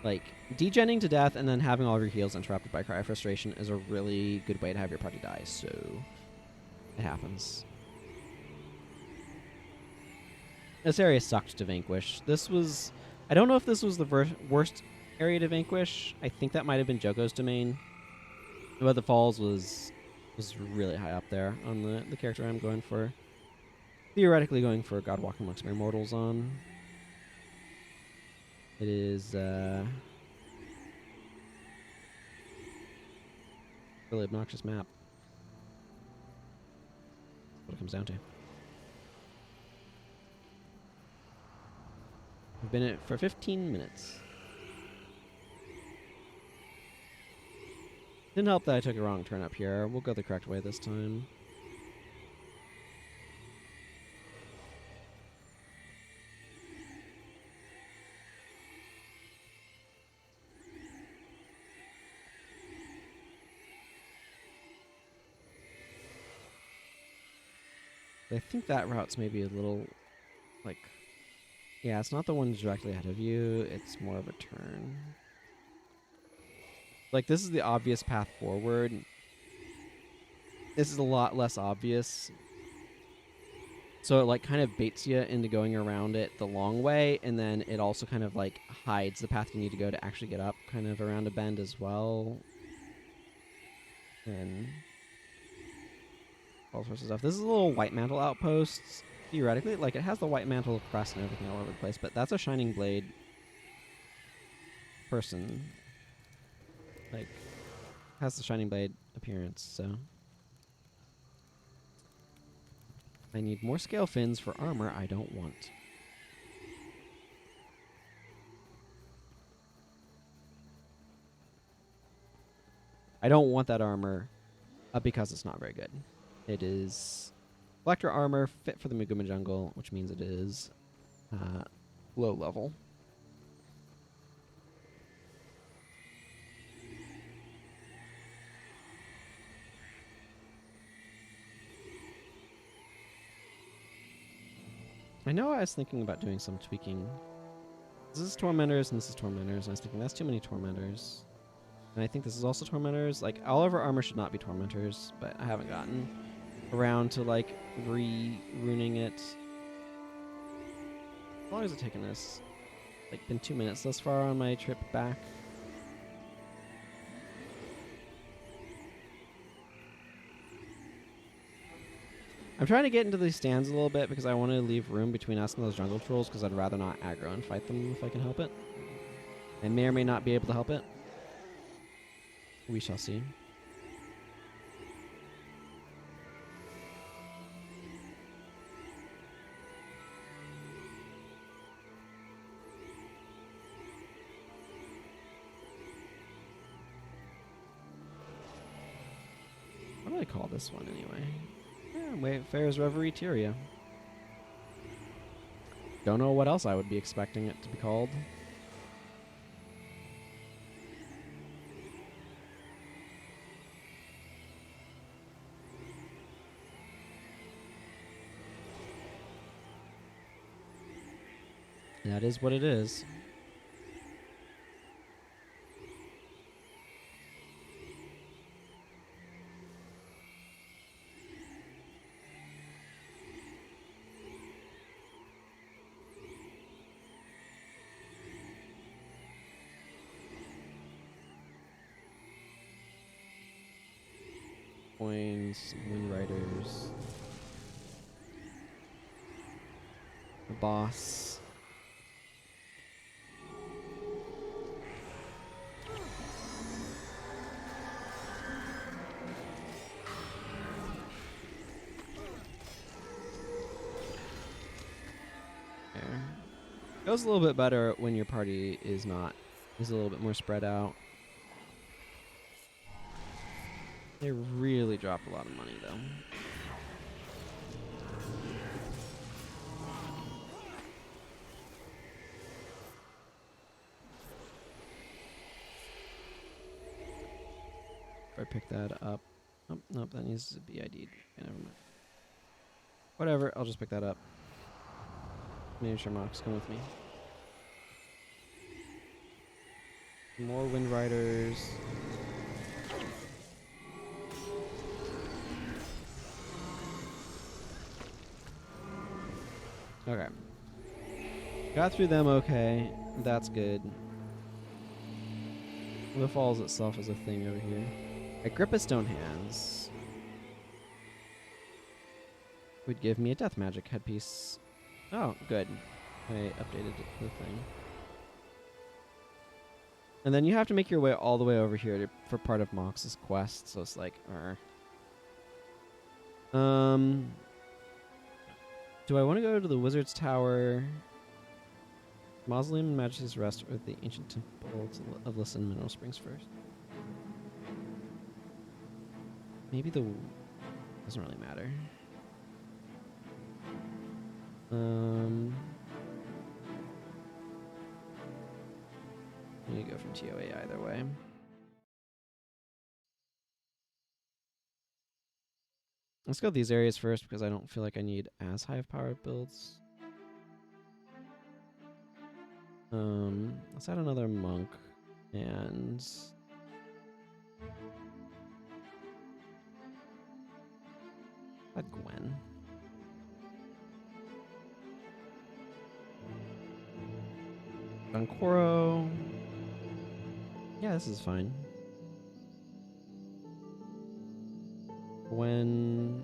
Like, degenning to death and then having all of your heals interrupted by Cry of Frustration is a really good way to have your party die, so it happens. This area sucked to vanquish. This was... I don't know if this was the worst area to vanquish. I think that might have been Jogo's domain. But the Falls was really high up there on the character I'm going for. Theoretically going for God Walking Amongst Mere Mortals on. It is really obnoxious map. That's what it comes down to. We've been in it for 15 minutes. Didn't help that I took a wrong turn up here. We'll go the correct way this time. I think that route's maybe a little, like... Yeah, it's not the one directly ahead of you. It's more of a turn. Like, this is the obvious path forward. This is a lot less obvious. So it like kind of baits you into going around it the long way, and then it also kind of like hides the path you need to go to actually get up kind of around a bend as well. And all sorts of stuff. This is a little white mantle outpost. Theoretically, like it has the white mantle crest and everything all over the place, but that's a shining blade person. Like has the shining blade appearance, so I need more scale fins for armor I don't want. I don't want that armor because it's not very good. It is collector armor fit for the Muguma jungle, which means it is low level. I know I was thinking about doing some tweaking. This is Tormentors and this is Tormentors, and I was thinking that's too many Tormentors. And I think this is also Tormentors. Like, all of our armor should not be Tormentors, but I haven't gotten around to, like, ruining it. How long has it taken us? Like, been 2 minutes thus far on my trip back. I'm trying to get into these stands a little bit because I want to leave room between us and those jungle trolls because I'd rather not aggro and fight them if I can help it. I may or may not be able to help it. We shall see. What do I call this one anyway? Yeah, Wayfarer's Reverie Tyria. Don't know what else I would be expecting it to be called. That is what it is. Coins, Wind Riders. The boss. There. Goes a little bit better when your party is a little bit more spread out. They really dropped a lot of money though. If I pick that up. Oh, nope, that needs to be ID'd. Okay, never mind. Whatever, I'll just pick that up. Maybe Shermox, come with me. More Wind Riders. Okay. Got through them okay. That's good. The Falls itself is a thing over here. Agrippa Stone Hands would give me a death magic headpiece. Oh, good. I updated the thing. And then you have to make your way all the way over here for part of Mox's quest, so it's like, do I want to go to the Wizard's Tower, Mausoleum and Majesty's Rest, or the Ancient Temple of Listen Mineral Springs first? Maybe doesn't really matter. You go from TOA either way. Let's go these areas first because I don't feel like I need as high of powered builds. Let's add another monk and add Gwen. Dunkoro. Yeah, this is fine. Gwen.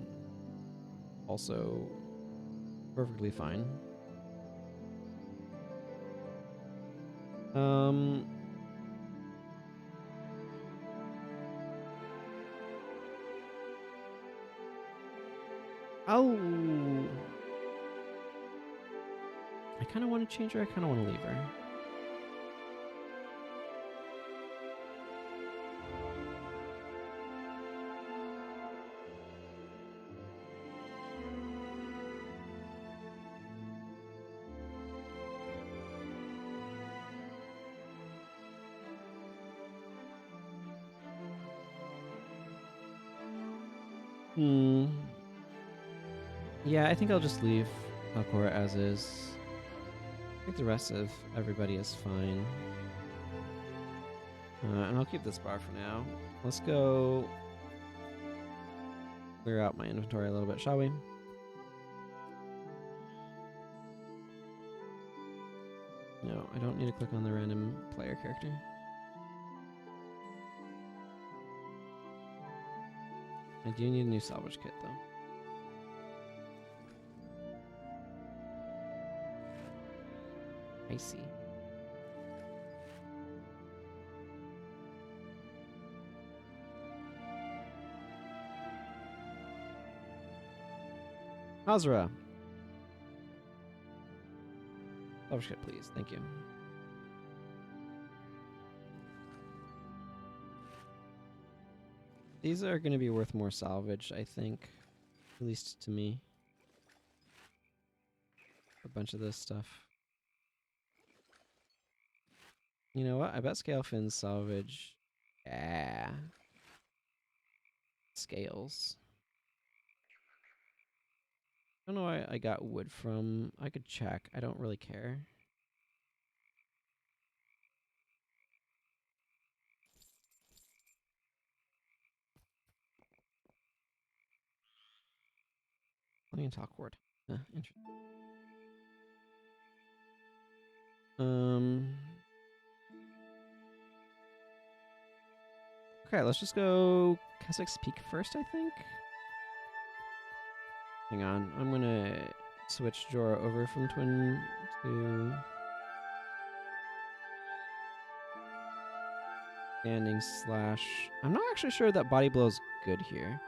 Also perfectly fine. I kind of want to change her. I kind of want to leave her. Yeah, I think I'll just leave Alcora as is. I think the rest of everybody is fine. And I'll keep this bar for now. Let's go clear out my inventory a little bit, shall we? No, I don't need to click on the random player character. I do need a new salvage kit, though. I see. Azra. Salvage kit, please. Thank you. These are going to be worth more salvage, I think. At least to me. A bunch of this stuff. You know what? I bet Scalefins salvage. Yeah. Scales. I don't know why I got wood from. I could check. I don't really care. Let me talk word. Interesting. Okay, let's just go Keswick's Peak first, I think. Hang on. I'm gonna switch Jorah over from Twin to standing slash. I'm not actually sure that body blow's good here.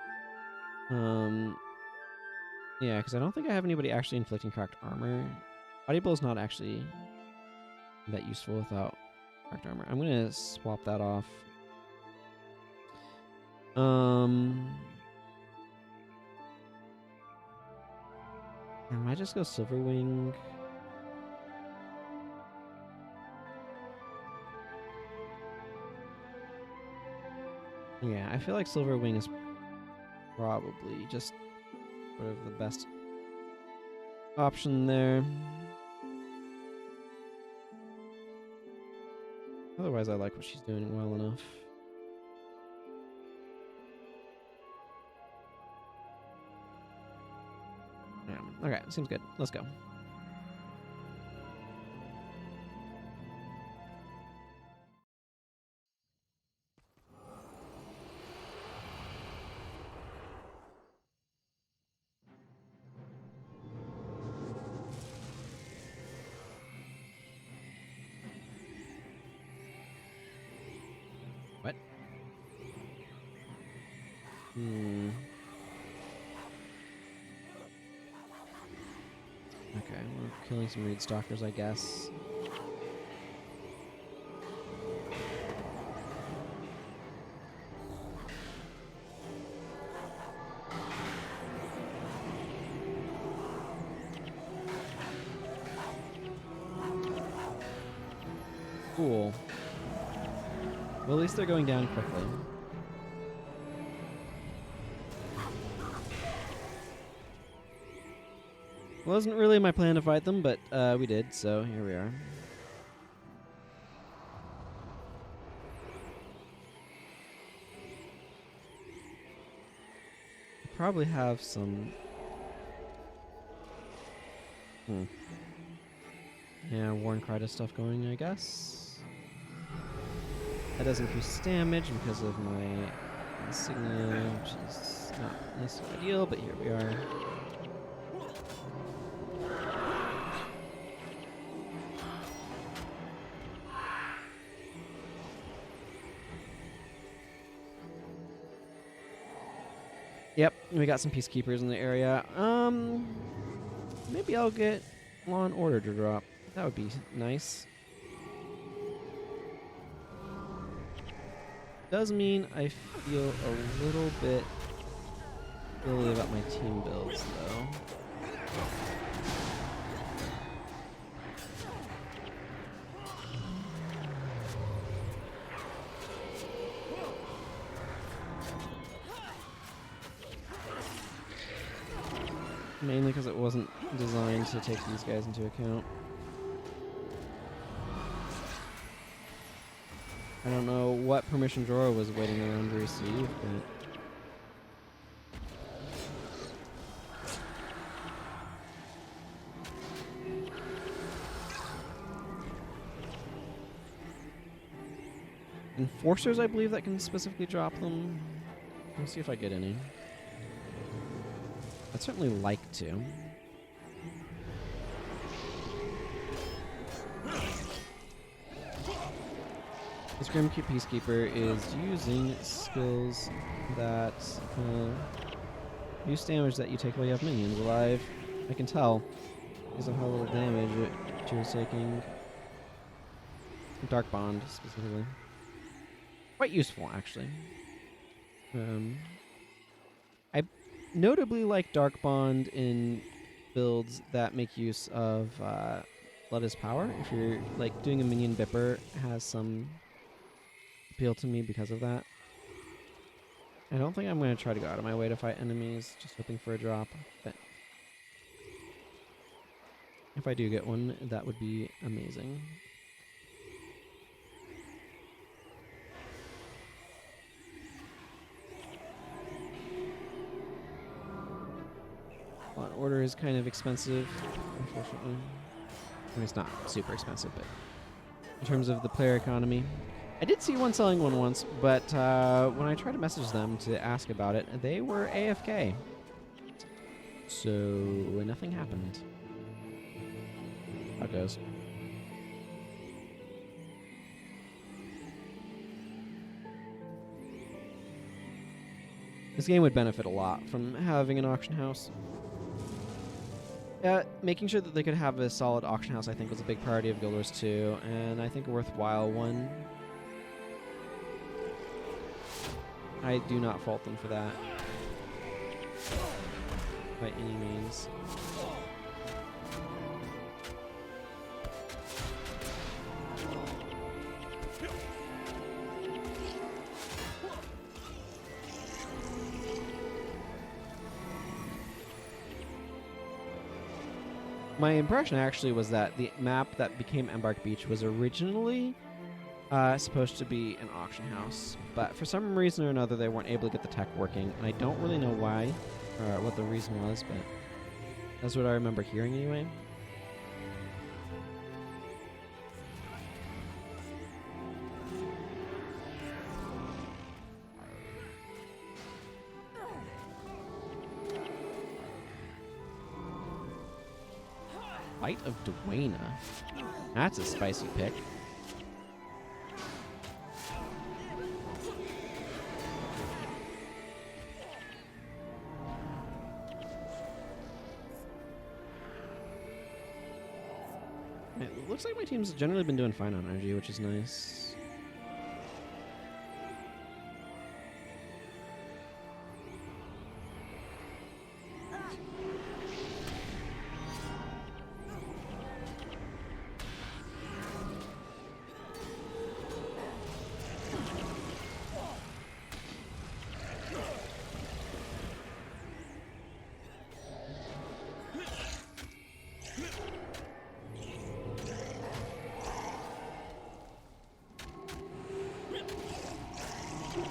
Yeah, because I don't think I have anybody actually inflicting cracked armor. Body blow's not actually that useful without cracked armor. I'm gonna swap that off. I might just go Silverwing. Yeah, I feel like Silverwing is probably just sort of the best option there. Otherwise, I like what she's doing well enough. Yeah. Okay, seems good. Let's go. What? Okay, we're killing some reed stalkers, I guess. Cool. Well, at least they're going down quickly. Wasn't really my plan to fight them, but we did, so here we are. Probably have some... Yeah, Warren Cry stuff going, I guess. That does increase damage because of my insignia, which is not necessarily ideal, but here we are. Yep, we got some peacekeepers in the area. Maybe I'll get Law and Order to drop. That would be nice. Does mean I feel a little bit illy about my team builds, though. Mainly because it wasn't designed to take these guys into account. I don't know what permission Jorah was waiting around to receive, but... Enforcers, I believe, that can specifically drop them. Let's see if I get any. I'd certainly like to. This Grim Peacekeeper is using skills that use damage that you take while you have minions alive. I can tell because of how little damage she was taking. Dark Bond, specifically. Quite useful, actually. I notably like Dark Bond in builds that make use of Blood is Power. If you're like doing a minion Bipper, has some appeal to me because of that. I don't think I'm going to try to go out of my way to fight enemies, just hoping for a drop. But if I do get one, that would be amazing. Law and Order is kind of expensive, unfortunately. I mean, it's not super expensive, but in terms of the player economy. I did see one selling one once, but when I tried to message them to ask about it, they were AFK. So nothing happened. How it goes. This game would benefit a lot from having an auction house. Making sure that they could have a solid auction house, I think, was a big priority of Guild Wars 2, and I think a worthwhile one. I do not fault them for that, by any means. My impression actually was that the map that became Embark Beach was originally supposed to be an auction house, but for some reason or another they weren't able to get the tech working, and I don't really know why or what the reason was, but that's what I remember hearing anyway. Light of Dwayna. That's a spicy pick. It looks like my team's generally been doing fine on energy, which is nice.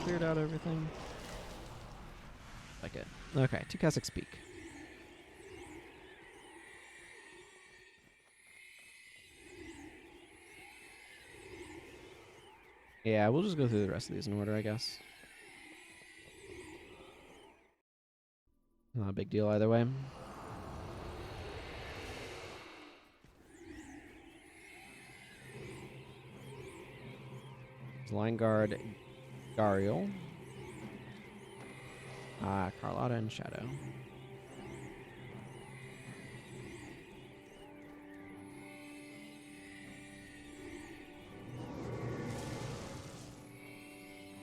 Cleared out everything. Like it. Okay, to Keswick's Peak. Yeah, we'll just go through the rest of these in order, I guess. Not a big deal either way. Line Guard, Gariel. Carlotta and Shadow.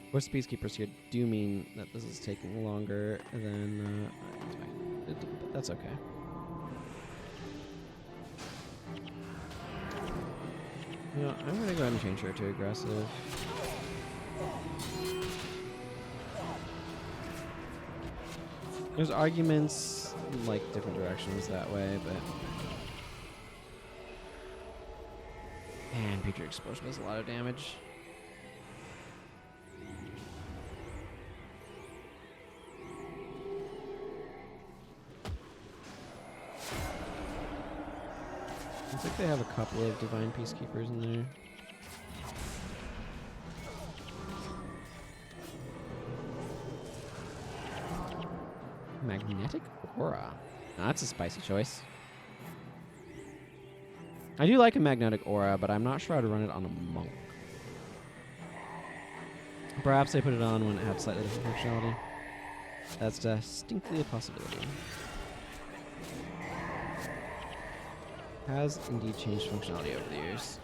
Of course, Peacekeepers here do mean that this is taking longer than expected, but that's okay. You know, I'm gonna go ahead and change her to aggressive. There's arguments like different directions that way, but man, Patriot Explosion does a lot of damage. Looks like they have a couple of Divine Peacekeepers in there. Magnetic Aura. Now, that's a spicy choice. I do like a Magnetic Aura, but I'm not sure how to run it on a monk. Perhaps they put it on when it had slightly different functionality. That's distinctly a possibility. Has indeed changed functionality over the years.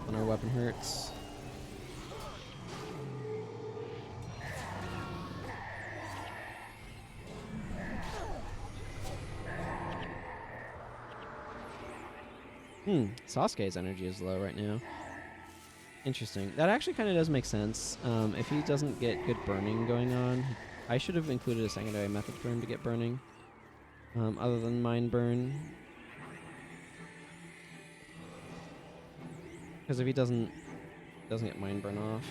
When our weapon hurts. Sasuke's energy is low right now. Interesting. That actually kind of does make sense. If he doesn't get good burning going on, I should have included a secondary method for him to get burning. Other than Mind Burn. Because if he doesn't get Mind Burn off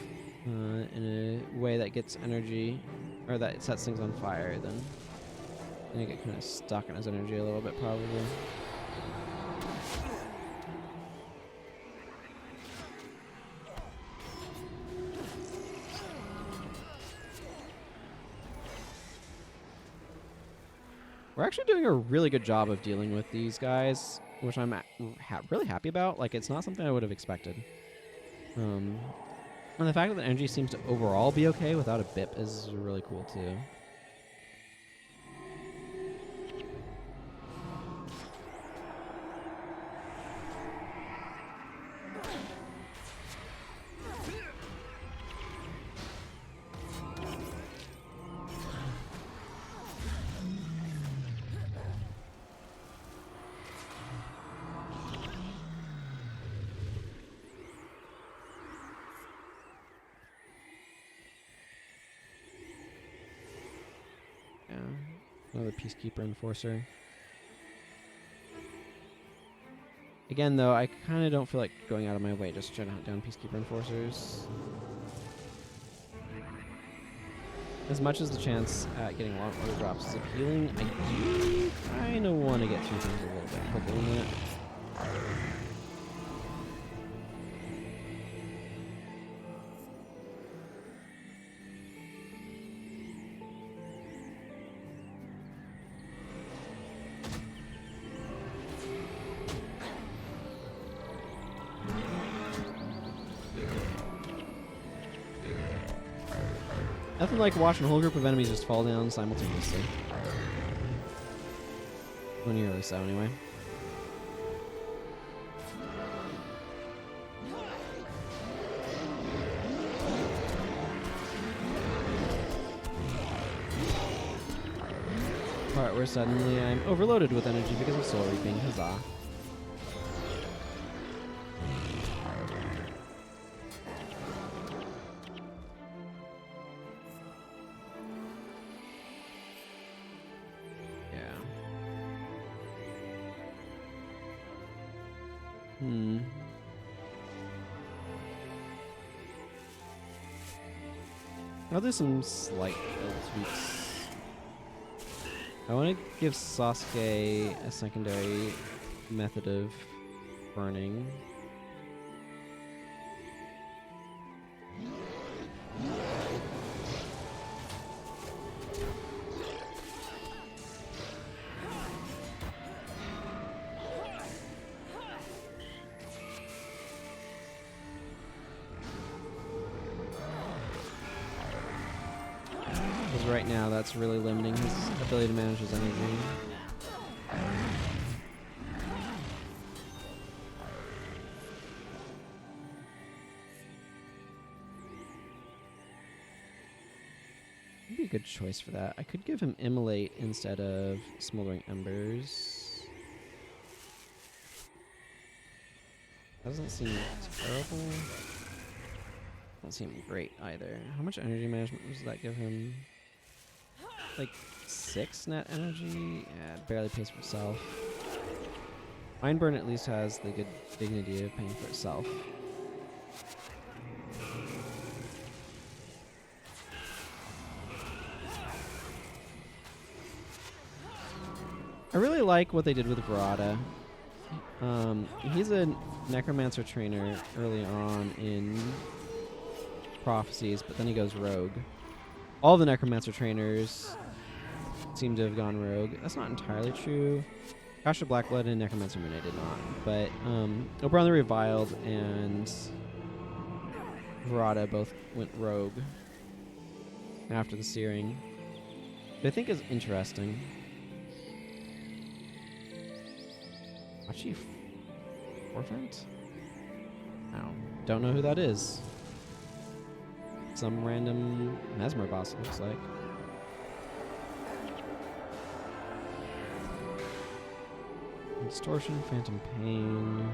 in a way that gets energy, or that sets things on fire, then I get kind of stuck in his energy a little bit, probably. We're actually doing a really good job of dealing with these guys, which I'm really happy about. Like, it's not something I would have expected. And the fact that the energy seems to overall be okay without a BIP is really cool, too. Another Peacekeeper Enforcer. Again, though, I kind of don't feel like going out of my way just to try to hunt down Peacekeeper Enforcers. As much as the chance at getting long order drops is appealing, I do kind of want to get through things a little bit quicker than that. Nothing like watching a whole group of enemies just fall down simultaneously. Well, nearly so, anyway. Part where suddenly I'm overloaded with energy because of soul reaping. Huzzah. I'll do some slight build tweaks. I want to give Sasuke a secondary method of burning. Because right now that's really limiting his ability to manage his energy. Would be a good choice for that. I could give him Immolate instead of Smoldering Embers. Doesn't seem terrible. Doesn't seem great either. How much energy management does that give him? Like 6 net energy? Yeah, it barely pays for itself. Mindburn at least has the good dignity of paying for itself. I really like what they did with Verada. He's a Necromancer trainer early on in Prophecies, but then he goes rogue. All the Necromancer trainers seem to have gone rogue. That's not entirely true. Kasha Blackblood and Necromancer Moon I did not. But Oberon the Reviled and Verada both went rogue after the Searing. Which I think is interesting. Achi Forfeit? Oh, don't know who that is. Some random Mesmer boss, it looks like. Distortion, Phantom Pain.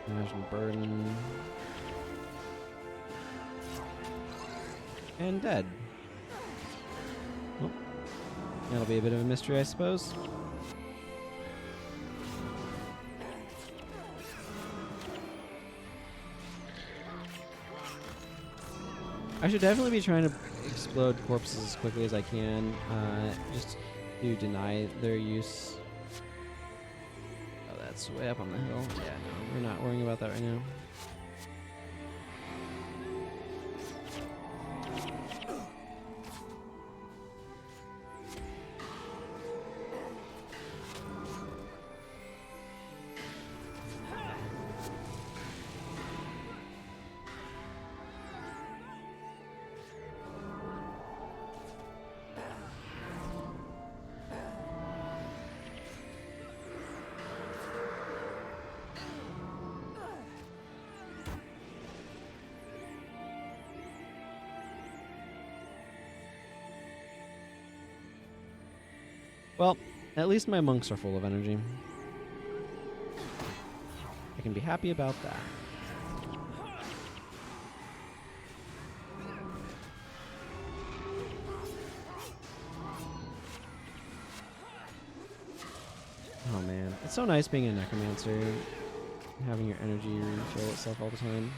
Imagine Burden. And Dead. Oh. That'll be a bit of a mystery, I suppose. I should definitely be trying to explode corpses as quickly as I can, just to deny their use. Oh, that's way up on the hill. Yeah, no, we're not worrying about that right now. Well, at least my monks are full of energy. I can be happy about that. Oh man, it's so nice being a necromancer and having your energy refill itself all the time.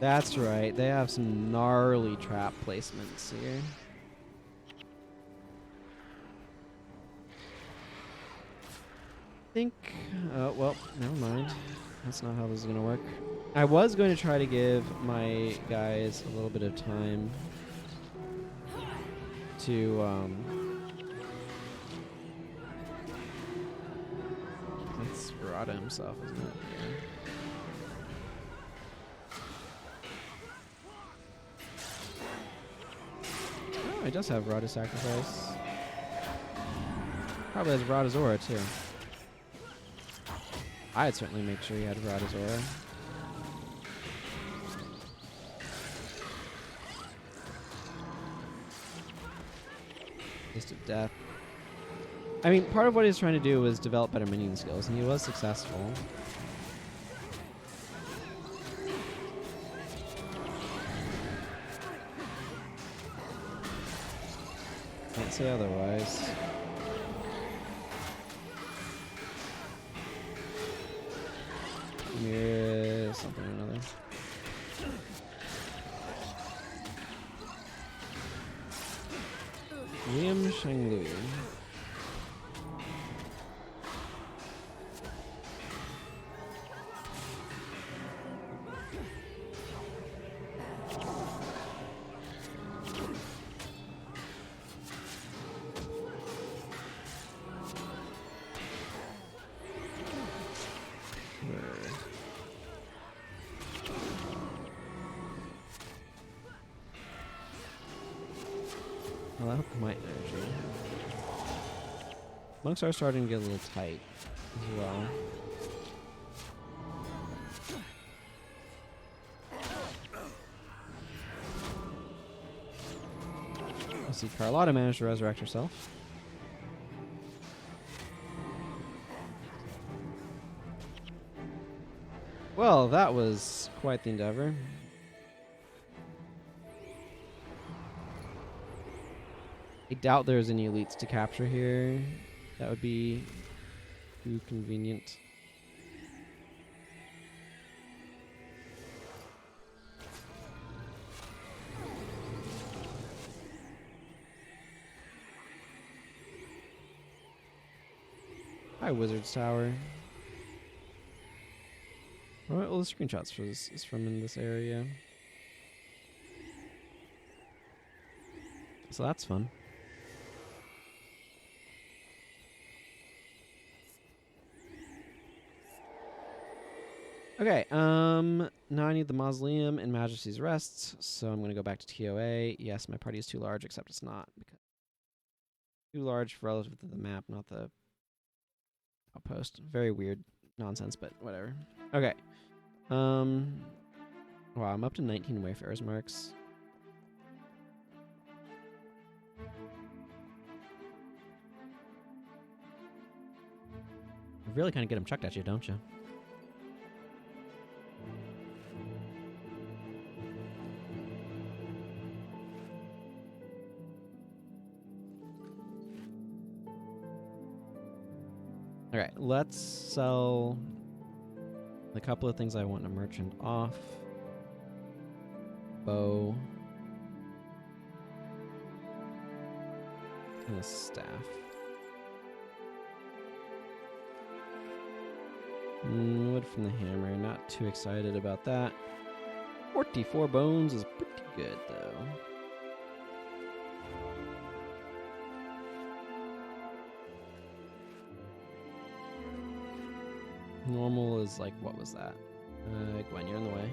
That's right, they have some gnarly trap placements here. I think, well, never mind. That's not how this is going to work. I was going to try to give my guys a little bit of time to, that's Verada himself, isn't it? Yeah. He does have Verada Sacrifice. Probably has Verada's Aura too. I'd certainly make sure he had Verada's aura. Taste of death. I mean, part of what he's trying to do was develop better minion skills, and he was successful. Can't say otherwise. Mirror something or another. Liam Shanglui. Well, I hope my energy. Monks are starting to get a little tight as well. I see Carlotta managed to resurrect herself. Well, that was quite the endeavor. I doubt there's any elites to capture here. That would be too convenient. Hi, Wizard's Tower. Alright, all the screenshots is from in this area. So that's fun. Okay, now I need the Mausoleum and Majesty's Rests, so I'm gonna go back to TOA. Yes, my party is too large, except it's not. Because too large relative to the map, not the outpost. Very weird nonsense, but whatever. Okay. Wow, I'm up to 19 Wayfarer's marks. You really kind of get them chucked at you, don't you? Alright, let's sell a couple of things I want a merchant off. Bow. And a staff. Wood from the hammer, not too excited about that. 44 bones is pretty good, though. Normal is like, what was that? Gwen, you're in the way.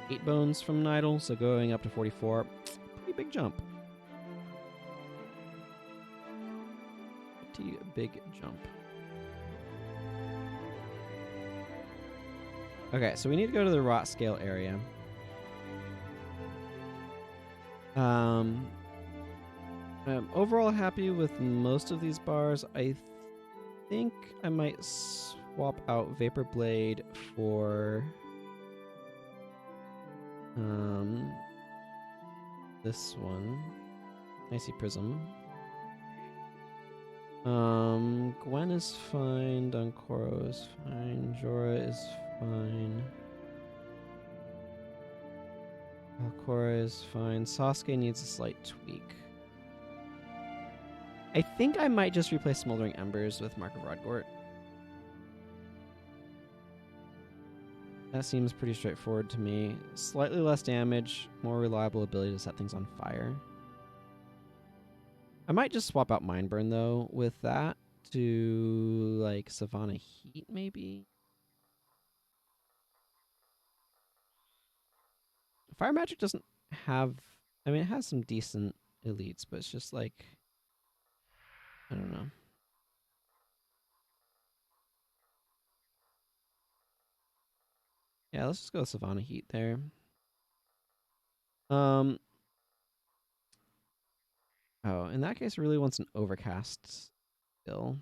8 bones from an idol, so going up to 44. Pretty big jump. Pretty big jump. Okay, so we need to go to the rot scale area. I'm overall happy with most of these bars. I think I might swap out Vapor Blade for this one. Icy Prism. Gwen is fine. Dunkoro is fine. Jorah is fine. Valcora is fine. Sasuke needs a slight tweak. I think I might just replace Smoldering Embers with Mark of Rodgort. That seems pretty straightforward to me. Slightly less damage, more reliable ability to set things on fire. I might just swap out Mindburn, though, with that to, like, Savannah Heat, maybe? Fire Magic doesn't have... I mean, it has some decent elites, but it's just, like... I don't know. Yeah, let's just go Savannah Heat there. Oh, in that case, it really wants an overcast skill.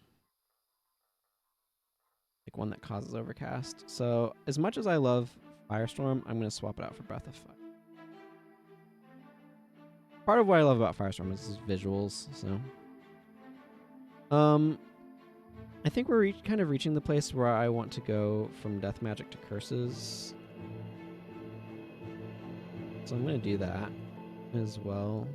Like one that causes overcast. So, as much as I love Firestorm, I'm going to swap it out for Breath of Fire. Part of what I love about Firestorm is his visuals, so. I think we're kind of reaching the place where I want to go from Death Magic to Curses. So I'm going to do that as well.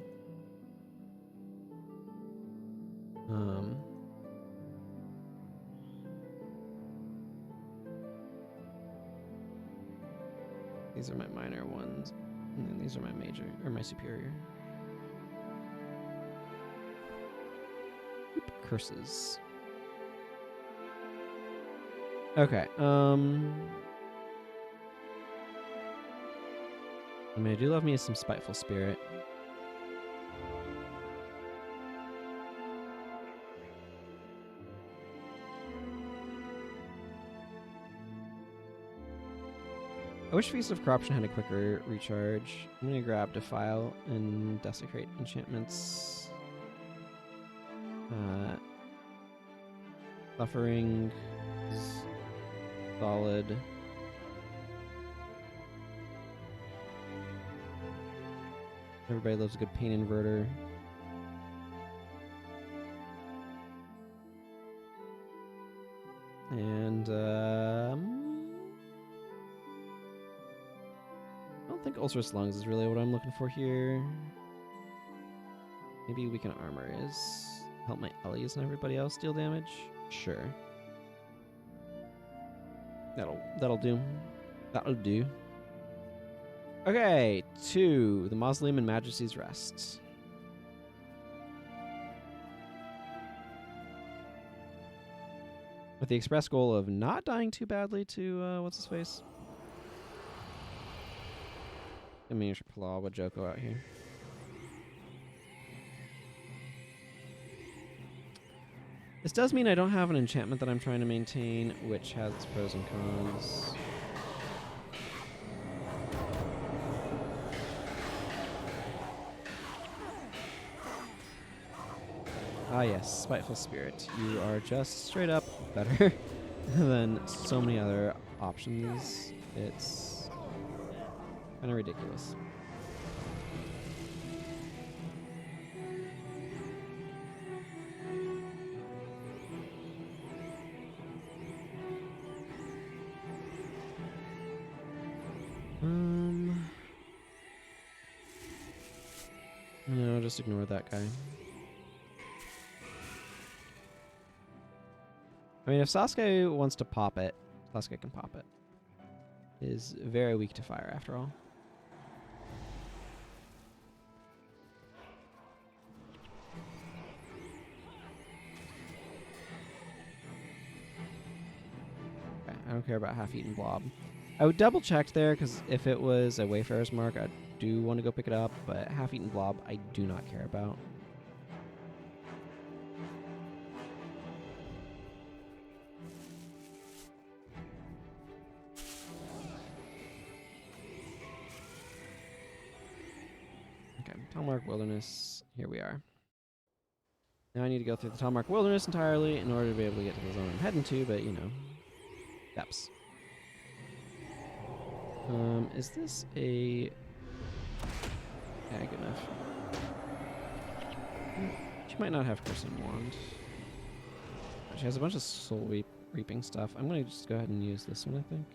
These are my minor ones, and then these are my major, or my superior. Oop, curses. Okay, I mean, I do love me some Spiteful Spirit. I wish Feast of Corruption had a quicker recharge. I'm gonna grab Defile and Desecrate enchantments. Suffering is solid. Everybody loves a good Pain Inverter. And I don't think Ulcerous Lungs is really what I'm looking for here. Maybe Weaken Armor is help my Ellies and everybody else deal damage. Sure. That'll do. That'll do. Okay, 2. The Mausoleum and Majesty's Rest. With the express goal of not dying too badly to, what's his face? A miniature Palau with Joko out here. This does mean I don't have an enchantment that I'm trying to maintain, which has its pros and cons. Ah yes, Spiteful Spirit. You are just straight up better than so many other options. It's kind of ridiculous. No, just ignore that guy. I mean, if Sasuke wants to pop it, Sasuke can pop it. Is very weak to fire, after all. Okay, I don't care about half-eaten blob. I would double-check there, because if it was a Wayfarer's Mark, I do want to go pick it up, but half-eaten blob, I do not care about. Okay, Talmark Wilderness. Here we are. Now I need to go through the Talmark Wilderness entirely in order to be able to get to the zone I'm heading to, but, you know, steps. Is this a... Yeah, good enough. She might not have Cursing Wand. She has a bunch of soul reaping stuff. I'm going to just go ahead and use this one, I think.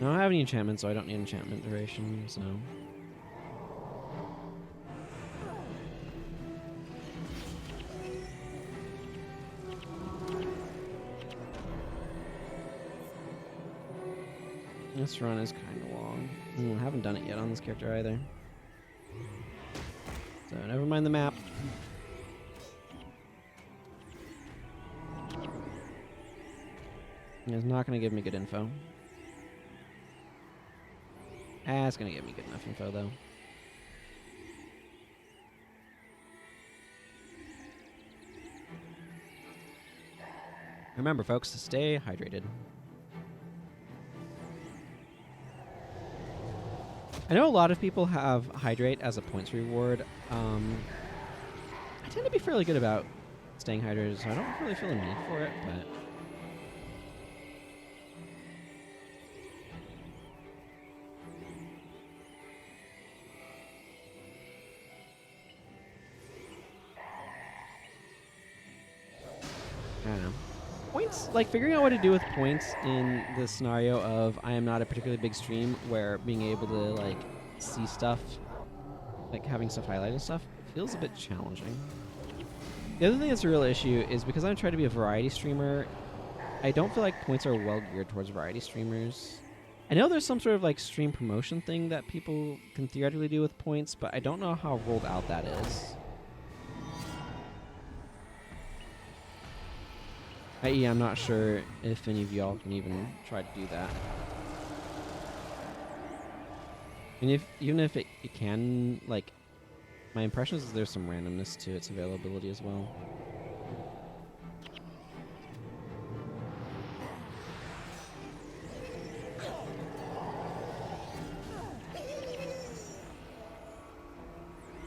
I don't have any enchantments, so I don't need enchantment duration, so... This run is kind of long. I haven't done it yet on this character either. So never mind the map. It's not going to give me good info. It's going to give me good enough info, though. Remember, folks, to stay hydrated. I know a lot of people have hydrate as a points reward. I tend to be fairly good about staying hydrated, so I don't really feel a need for it, but... I don't know. Points, like figuring out what to do with points in the scenario of I am not a particularly big stream where being able to like see stuff, like having stuff highlighted and stuff, feels a bit challenging. The other thing that's a real issue is because I'm trying to be a variety streamer, I don't feel like points are well geared towards variety streamers. I know there's some sort of like stream promotion thing that people can theoretically do with points, but I don't know how rolled out that is. I.e., I'm not sure if any of y'all can even try to do that. And even if it can, like, my impression is there's some randomness to its availability as well.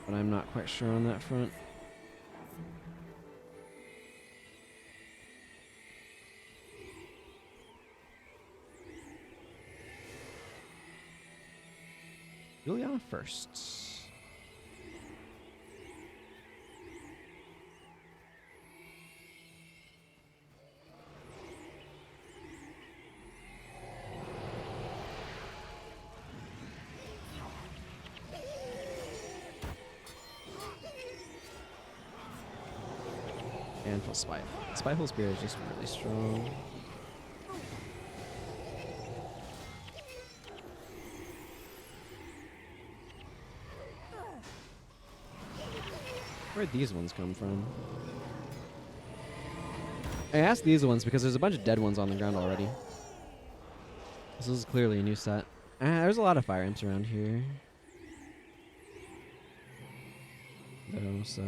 But I'm not quite sure on that front. Juliana first. And full Spiteful. Spiteful Spear is just really strong. Where'd these ones come from? I asked these ones because there's a bunch of dead ones on the ground already. This is clearly a new set. There's a lot of fire imps around here. Though, so...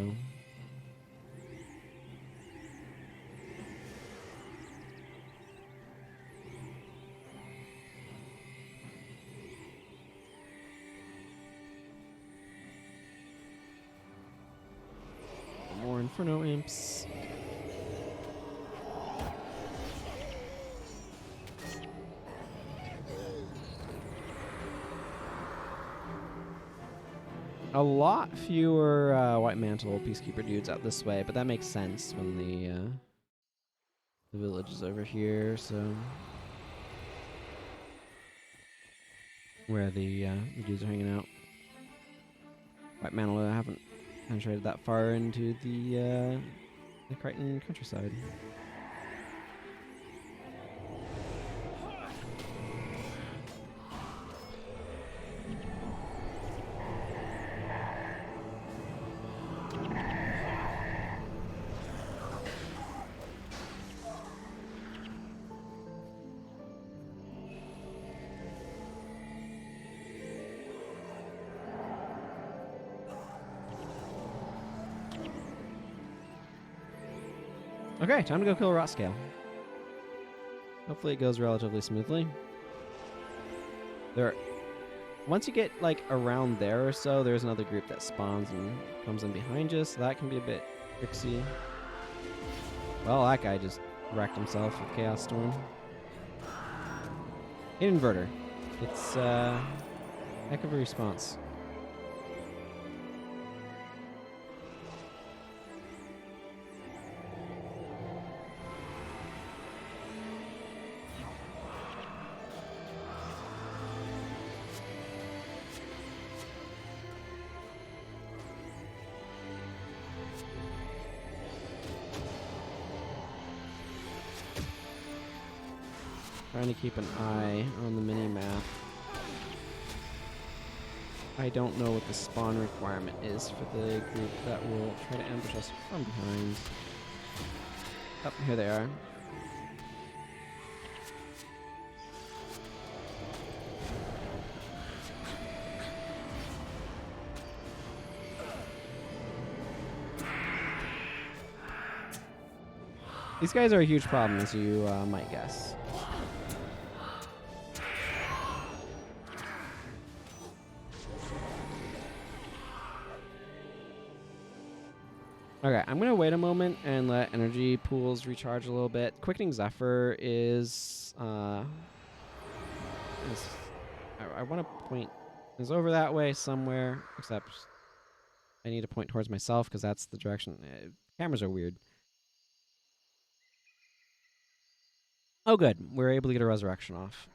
more Inferno imps. A lot fewer White Mantle Peacekeeper dudes out this way, but that makes sense when the village is over here, so... Where the dudes are hanging out. White Mantle, I haven't penetrated that far into the Crichton countryside. Okay, time to go kill a rot scale. Hopefully it goes relatively smoothly. Once you get like around there or so, there's another group that spawns and comes in behind you, so that can be a bit tricksy. Well, that guy just wrecked himself with Chaos Storm. Hidden Inverter. It's heck of a response. Trying to keep an eye on the mini-map. I don't know what the spawn requirement is for the group that will try to ambush us from behind. Oh, here they are. These guys are a huge problem, as you might guess. Okay, I'm going to wait a moment and let energy pools recharge a little bit. Quickening Zephyr is I want to point is over that way somewhere, except I need to point towards myself because that's the direction. Cameras are weird. Oh, good. We're able to get a resurrection off.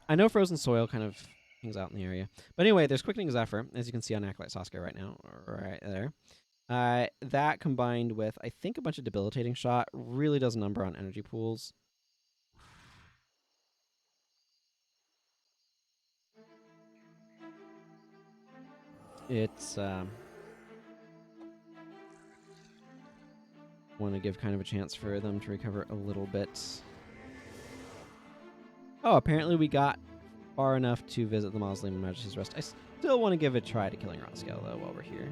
I know Frozen Soil kind of hangs out in the area. But anyway, there's Quickening Zephyr, as you can see on Acolyte Sasuke right now, right there. That combined with, I think, a bunch of Debilitating Shot really does a number on energy pools. It's want to give kind of a chance for them to recover a little bit. Oh, apparently we got far enough to visit the Mausoleum of Majesty's Rest. I still want to give it a try to killing Rotscale, though, while we're here.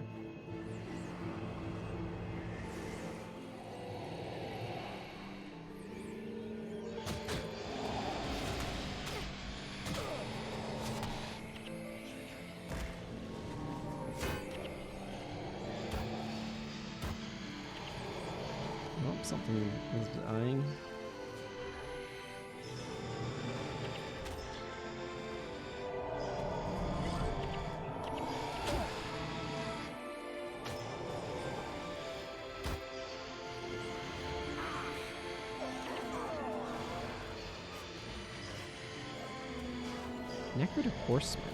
Oh, something is dying. Necrotic Horseman.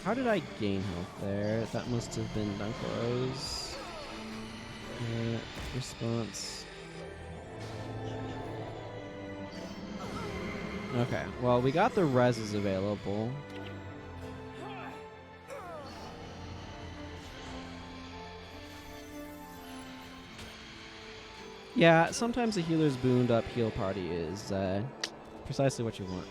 How did I gain health there? That must have been Dunkoro's response. Okay, well, we got the reses available. Yeah, sometimes a healer's booned up heal party is precisely what you want.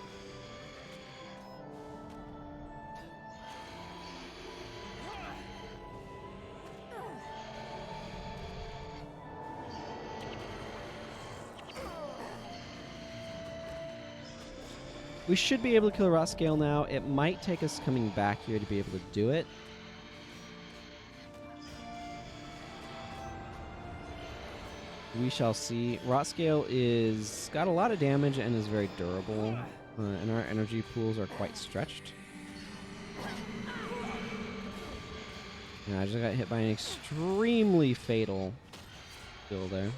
We should be able to kill Rotscale now. It might take us coming back here to be able to do it. We shall see. Rotscale is got a lot of damage and is very durable, and our energy pools are quite stretched. Yeah, I just got hit by an extremely fatal kill there.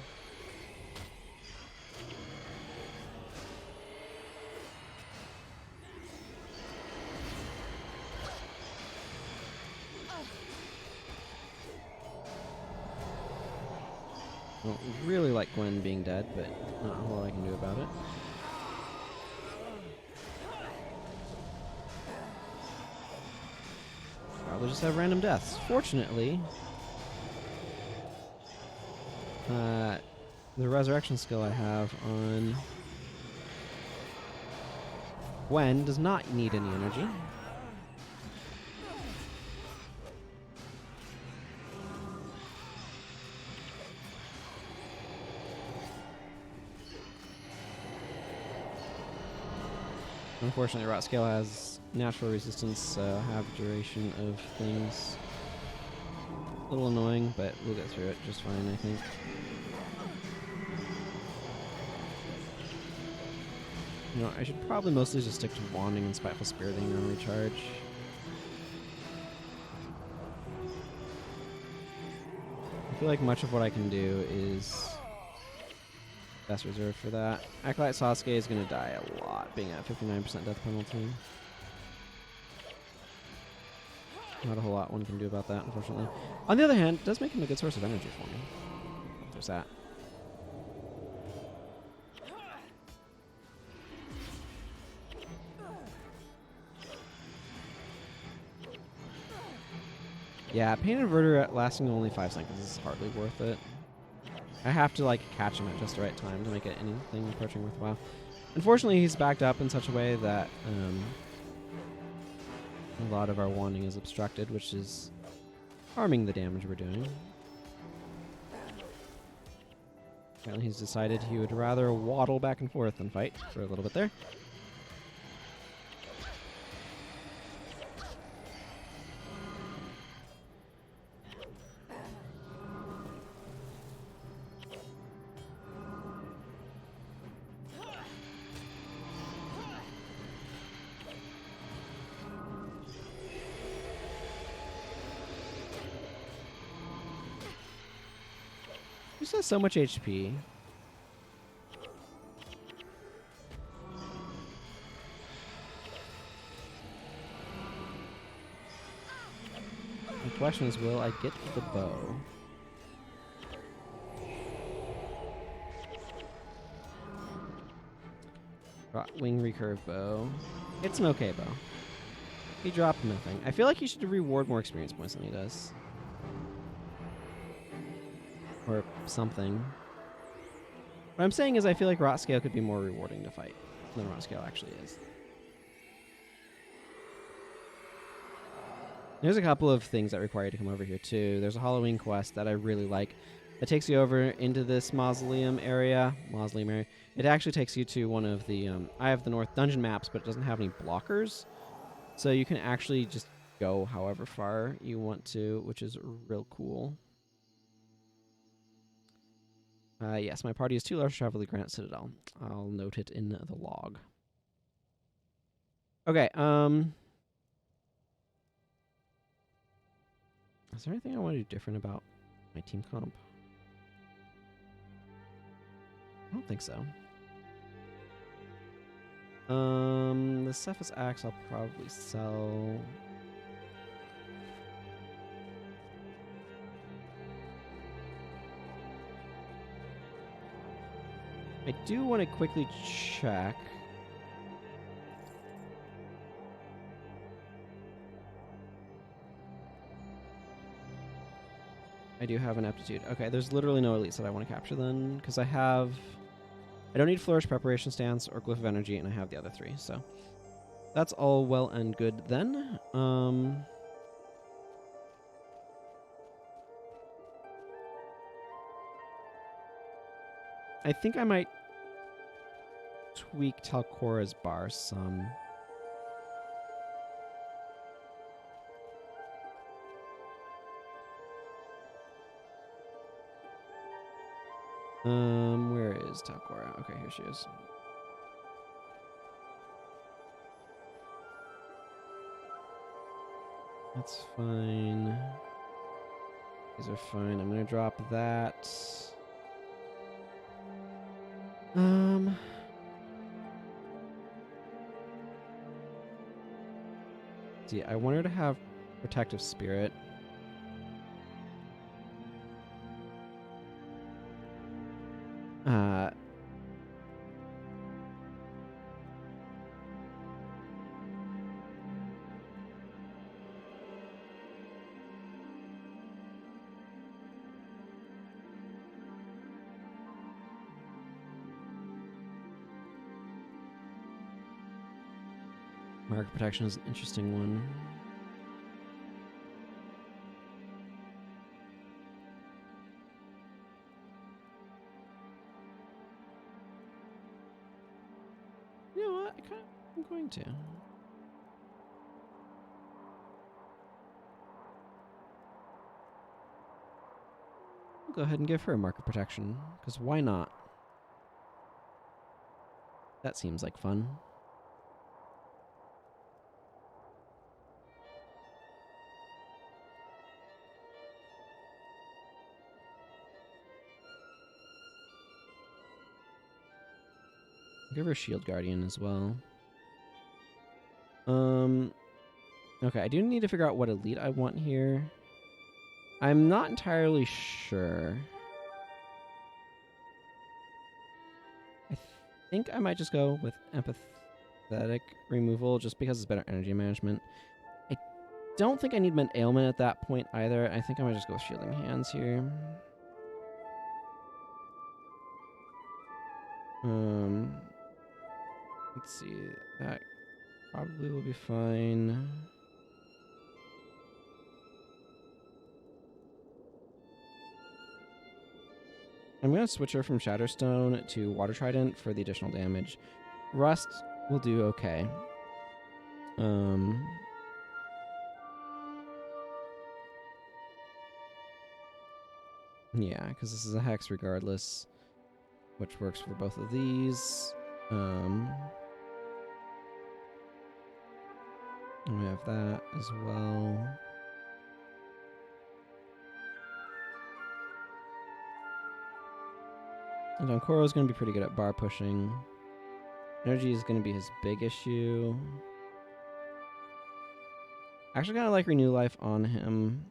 I don't really like Gwen being dead, but not a whole lot I can do about it. Probably just have random deaths. Fortunately, the resurrection skill I have on Gwen does not need any energy. Unfortunately, Rotscale has natural resistance, so half duration of things. A little annoying, but we'll get through it just fine, I think. You know, I should probably mostly just stick to Wanding and Spiteful Spiriting on recharge. I feel like much of what I can do is best reserved for that. Acolyte Sasuke is going to die a lot, being at 59% death penalty. Not a whole lot one can do about that, unfortunately. On the other hand, it does make him a good source of energy for me. There's that. Yeah, Pain Inverter lasting only 5 seconds is hardly worth it. I have to, like, catch him at just the right time to make it anything approaching worthwhile. Unfortunately, he's backed up in such a way that a lot of our wanding is obstructed, which is harming the damage we're doing. Apparently he's decided he would rather waddle back and forth than fight for a little bit there. He just has so much HP. The question is, will I get the bow? Wing recurve bow. It's an okay bow. He dropped nothing. I feel like he should reward more experience points than he does. Or something. What I'm saying is I feel like Rot Scale could be more rewarding to fight than Rot Scale actually is. There's a couple of things that require you to come over here too. There's a Halloween quest that I really like. That takes you over into this mausoleum area. It actually takes you to one of the... I have the North Dungeon maps, but it doesn't have any blockers. So you can actually just go however far you want to, which is real cool. Yes, my party is too large to travel the Granite Citadel. I'll note it in the log. Okay, is there anything I want to do different about my team comp? I don't think so. The Cephas Axe I'll probably sell. I do want to quickly check. I do have an aptitude. Okay, there's literally no elites that I want to capture then, because I don't need Flourish, Preparation Stance, or Glyph of Energy, and I have the other three, so that's all well and good then. I think I might tweak Talcora's bar some. Where is Talcora? Okay, here she is. That's fine. These are fine. I'm gonna drop that. See, I want her to have Protective Spirit. Mark Protection is an interesting one. You know what? I'm going to. I'll go ahead and give her a Mark of Protection, because why not? That seems like fun. Give her Shield Guardian as well. Okay, I do need to figure out what elite I want here. I'm not entirely sure. I think I might just go with Empathetic removal just because it's better energy management. I don't think I need Mint Ailment at that point either. I think I might just go with Shielding Hands here. Let's see. That probably will be fine. I'm going to switch her from Shatterstone to Water Trident for the additional damage. Rust will do okay. Yeah, because this is a Hex regardless, which works for both of these. And we have that as well. And Donkoro is going to be pretty good at bar pushing. Energy is going to be his big issue. Actually, kind of like Renew Life on him.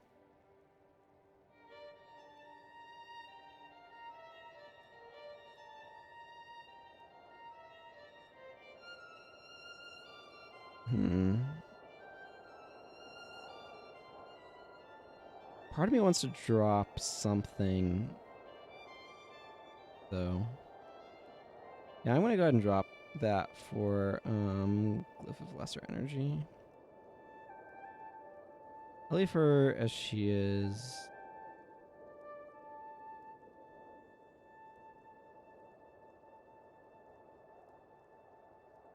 Part of me wants to drop something, though. Yeah, I'm going to go ahead and drop that for Glyph of Lesser Energy. I'll leave her as she is.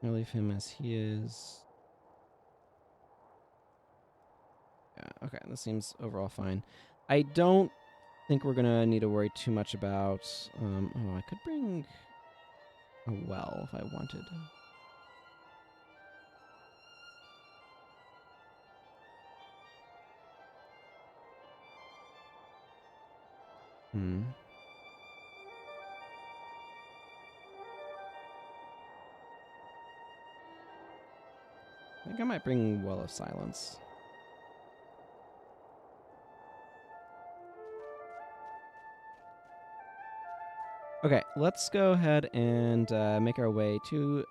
I'll leave him as he is. Yeah, okay, this seems overall fine. I don't think we're gonna need to worry too much about. Oh, I could bring a well if I wanted. I think I might bring Well of Silence. Okay, let's go ahead and make our way to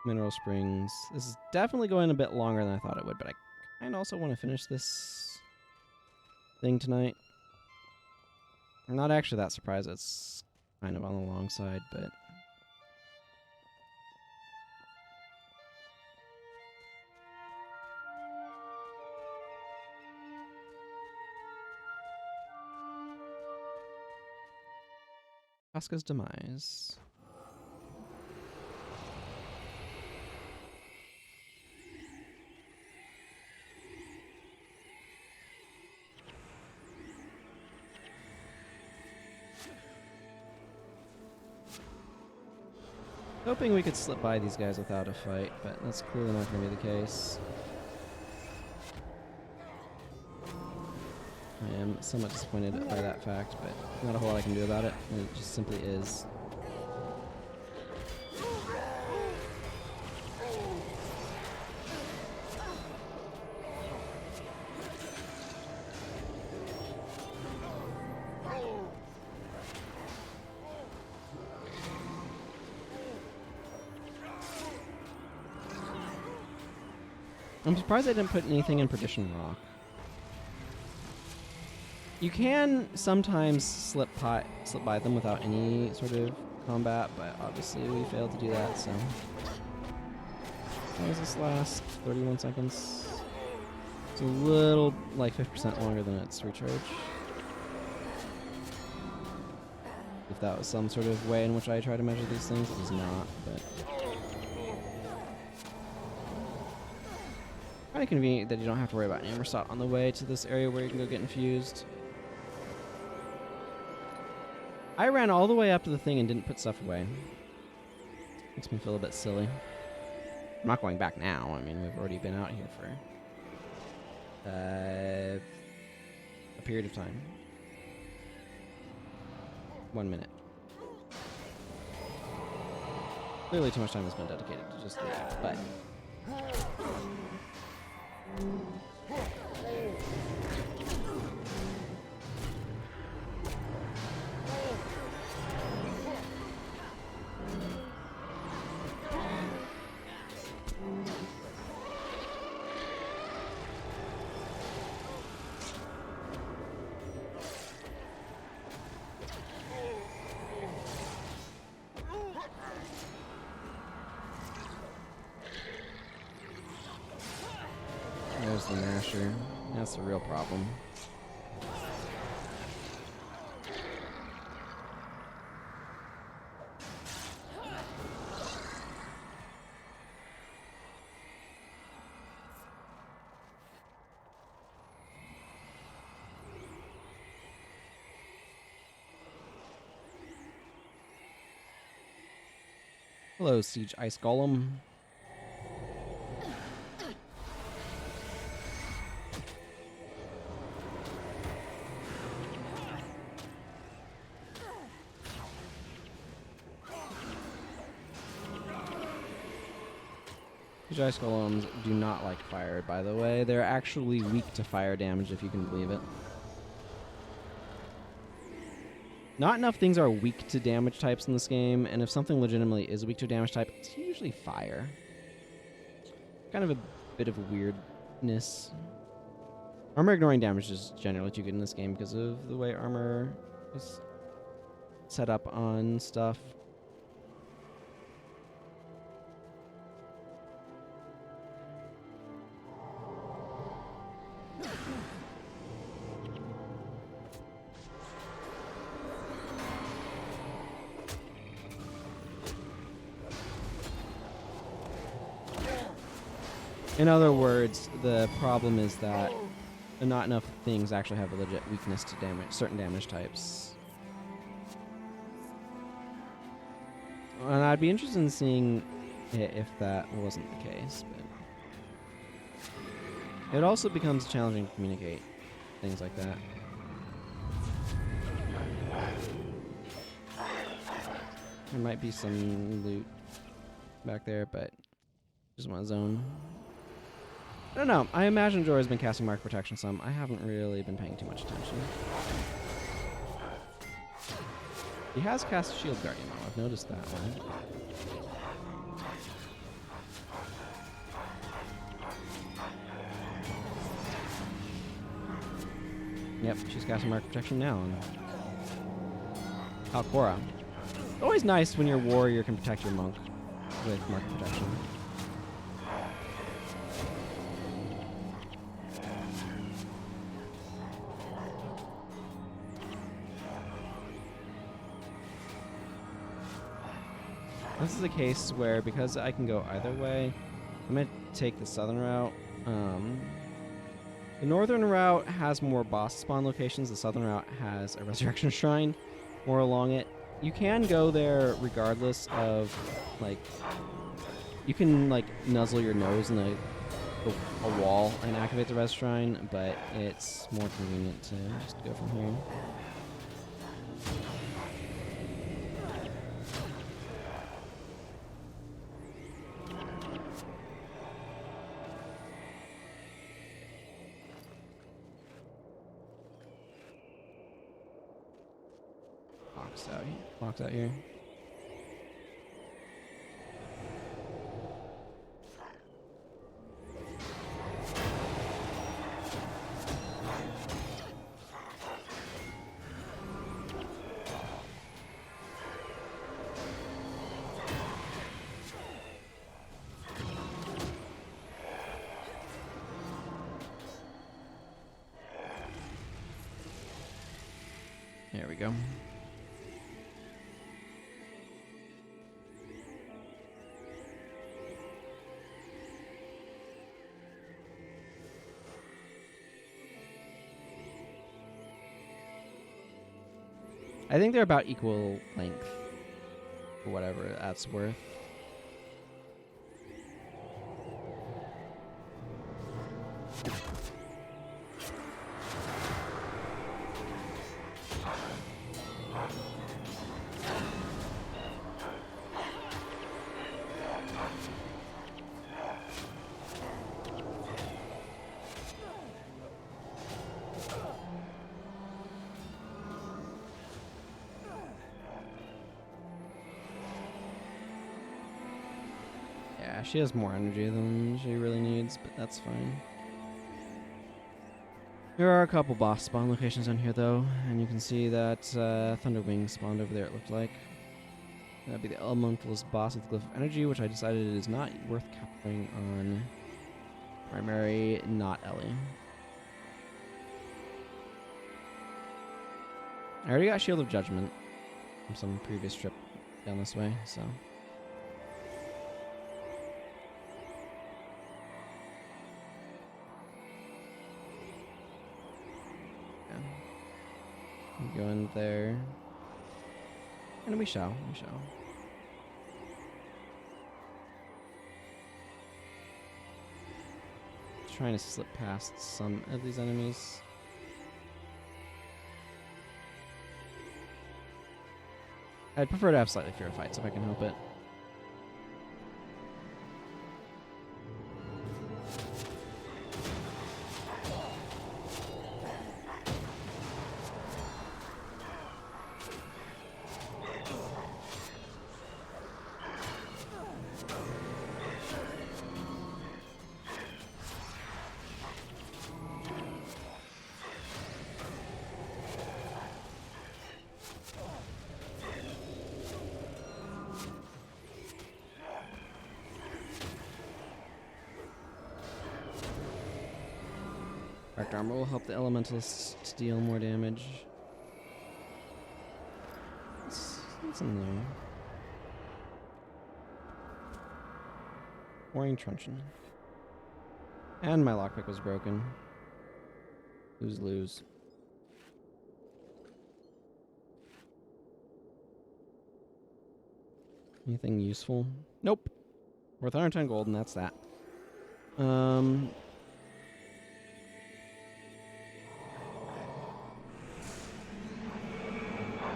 Mineral Springs. This is definitely going a bit longer than I thought it would, but I kind of also want to finish this thing tonight. I'm not actually that surprised it's kind of on the long side, but... Casca's Demise. Hoping we could slip by these guys without a fight, but that's clearly not going to be the case. I am somewhat disappointed by that fact, but not a whole lot I can do about it. It just simply is. I'm surprised I didn't put anything in Perdition Rock. You can sometimes slip by them without any sort of combat, but obviously we failed to do that, so... How does this last? 31 seconds? It's a little, like, 50% longer than its recharge. If that was some sort of way in which I try to measure these things, it was not, but... Kind of convenient that you don't have to worry about an Amberstot on the way to this area where you can go get infused. I ran all the way up to the thing and didn't put stuff away. Makes me feel a bit silly. I'm not going back now. I mean, we've already been out here for a period of time. 1 minute. Clearly too much time has been dedicated to just that, but... There's the Masher. That's the real problem. Hello, Siege Ice Golem. Siege Ice Golems do not like fire, by the way. They're actually weak to fire damage, if you can believe it. Not enough things are weak to damage types in this game, and if something legitimately is weak to a damage type, it's usually fire. Kind of a bit of weirdness. Armor ignoring damage is generally too good in this game because of the way armor is set up on stuff. In other words, the problem is that not enough things actually have a legit weakness to damage certain damage types. And I'd be interested in seeing if that wasn't the case, but it also becomes challenging to communicate things like that. There might be some loot back there, but just want to zone. I don't know. I imagine Jorah's been casting Mark Protection some. I haven't really been paying too much attention. He has cast Shield Guardian though. I've noticed that one. Yep, she's casting Mark Protection now on Alcora. Always nice when your warrior can protect your monk with Mark Protection. This is a case where, because I can go either way, I'm going to take the southern route. The northern route has more boss spawn locations. The southern route has a resurrection shrine more along it. You can go there regardless of, like, you can, like, nuzzle your nose in a wall and activate the res shrine, but it's more convenient to just go from here. Fox out here. There we go. I think they're about equal length, for whatever that's worth. Yeah, she has more energy than she really needs, but that's fine. There are a couple boss spawn locations on here, though, and you can see that Thunderwing spawned over there, it looked like. That'd be the Elementalist boss with the Glyph of Energy, which I decided is not worth capturing on primary, not Ellie. I already got Shield of Judgment from some previous trip down this way, so... Go in there. And we shall. trying to slip past some of these enemies. I'd prefer to have slightly fewer fights if I can help it. Cracked armor will help the elementalists deal more damage. It's in there. Warring truncheon. And my lockpick was broken. Lose. Anything useful? Nope. Worth 110 gold, and that's that.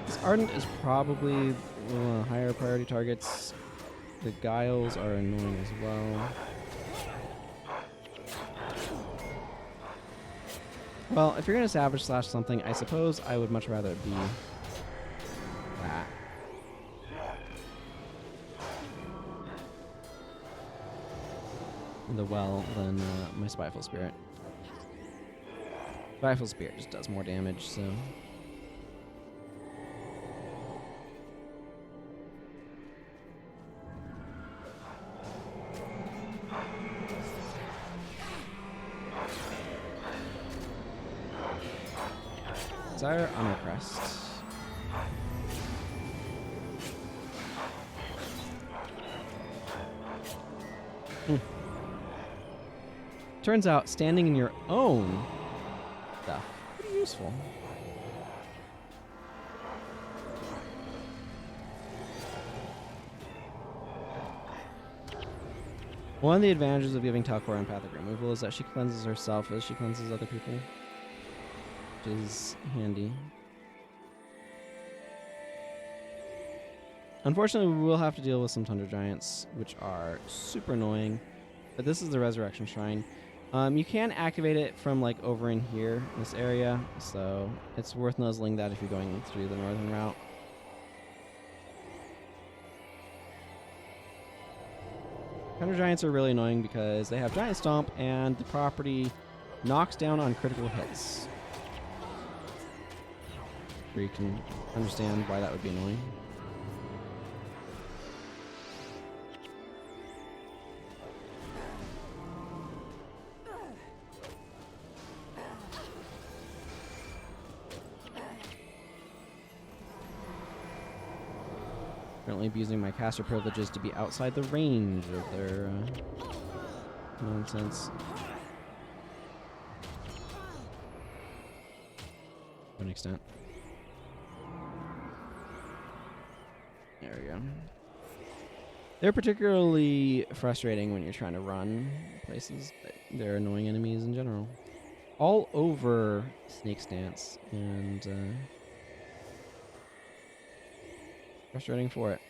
This Ardent is probably one of the higher priority targets. The Guiles are annoying as well. Well, if you're going to Savage Slash something, I suppose I would much rather it be that. The well than my Spiteful Spirit. Spiteful Spirit just does more damage, so... Desire Honor Crest. Turns out standing in your own stuff pretty useful. One of the advantages of giving Talcor empathic removal is that she cleanses herself as she cleanses other people, which is handy. Unfortunately, we will have to deal with some Tundra Giants, which are super annoying, but this is the Resurrection Shrine. You can activate it from like over in here, this area, so it's worth nuzzling that if you're going through the northern route. Tundra Giants are really annoying because they have Giant Stomp and the property knocks down on critical hits. Where you can understand why that would be annoying. Currently abusing my caster privileges to be outside the range of their nonsense. To an extent. There we go. They're particularly frustrating when you're trying to run places. They're annoying enemies in general. All over Snake's Dance, and frustrating for it.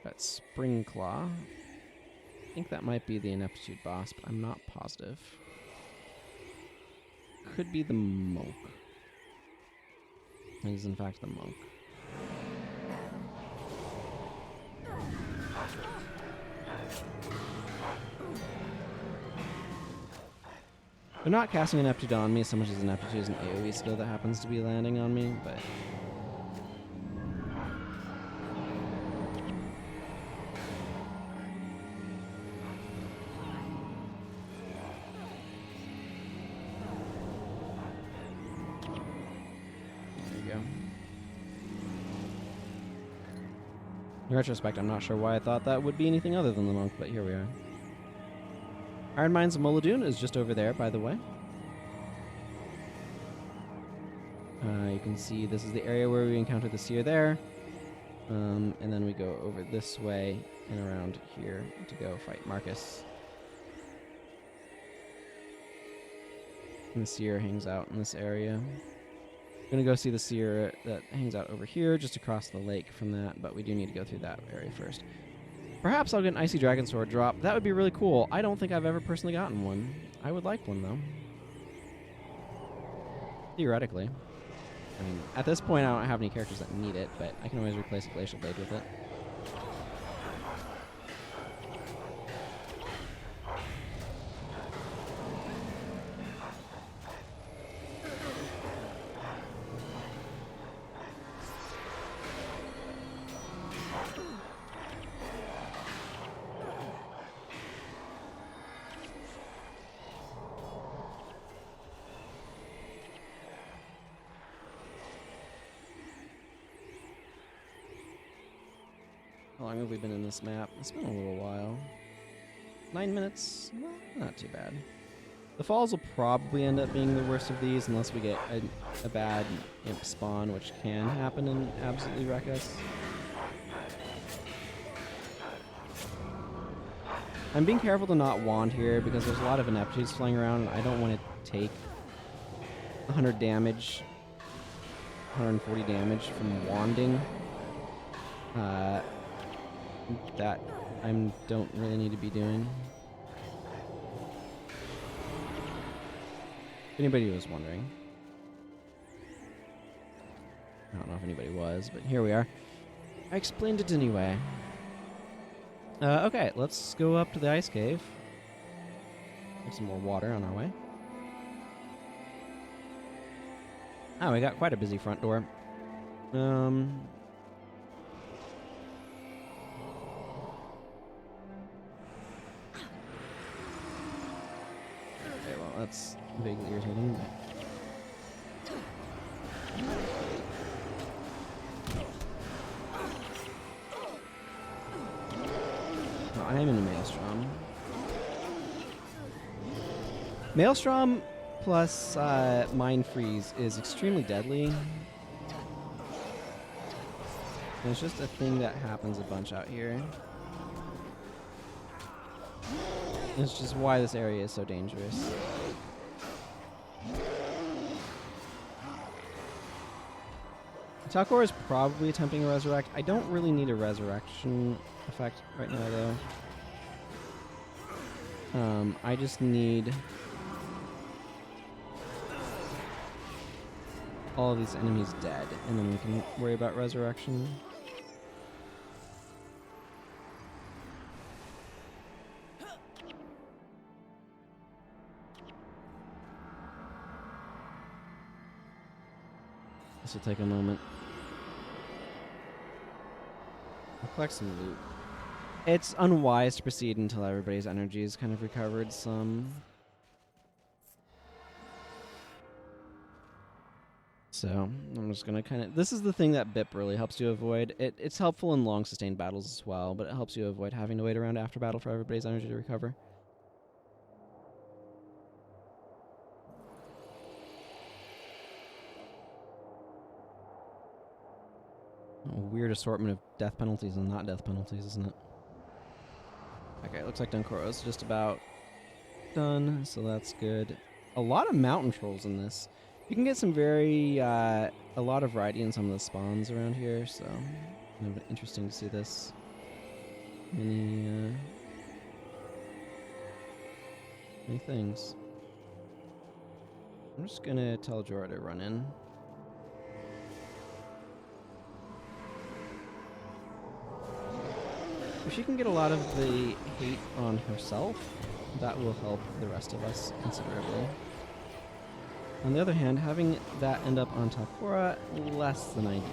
Got Spring Claw. I think that might be the Ineptitude boss, but I'm not positive. Could be the monk. It is in fact the monk. They're not casting Ineptitude on me so much as Ineptitude is an AoE skill that happens to be landing on me, but... In retrospect, I'm not sure why I thought that would be anything other than the monk, but here we are. Iron Mines of Moladoon is just over there, by the way. You can see this is the area where we encountered the seer there. And then we go over this way and around here to go fight Marcus. And the seer hangs out in this area. Gonna go see the seer that hangs out over here, just across the lake from that, but we do need to go through that area first. Perhaps I'll get an Icy Dragon Sword drop. That would be really cool. I don't think I've ever personally gotten one. I would like one, though. Theoretically. I mean, at this point, I don't have any characters that need it, but I can always replace a Glacial Blade with it. How long have we been in this map? It's been a little while. 9 minutes? Well, not too bad. The falls will probably end up being the worst of these unless we get a bad imp spawn, which can happen and absolutely wreck us. I'm being careful to not wand here because there's a lot of ineptitudes flying around and I don't want to take 100 damage, 140 damage from wanding. That I don't really need to be doing. If anybody was wondering. I don't know if anybody was, but here we are. I explained it anyway. Okay, let's go up to the ice cave. Have some more water on our way. Oh, we got quite a busy front door. That's vaguely irritating. Oh, I am in a Maelstrom. Maelstrom plus Mind Freeze is extremely deadly. And it's just a thing that happens a bunch out here. It's just why this area is so dangerous. Talcor is probably attempting a resurrect. I don't really need a resurrection effect right now, though. I just need all of these enemies dead, and then we can worry about resurrection. This will take a moment. I'll collect some loot. It's unwise to proceed until everybody's energy is kind of recovered some. So, I'm just going to kind of... This is the thing that BIP really helps you avoid. It's helpful in long sustained battles as well, but it helps you avoid having to wait around after battle for everybody's energy to recover. A weird assortment of death penalties and not death penalties, isn't it? Okay, looks like Dunkoro's just about done, so that's good. A lot of mountain trolls in this. You can get some a lot of variety in some of the spawns around here, so kind of interesting to see this. Many things. I'm just gonna tell Jorah to run in. If she can get a lot of the hate on herself, that will help the rest of us considerably. On the other hand, having that end up on Talcora, less than ideal.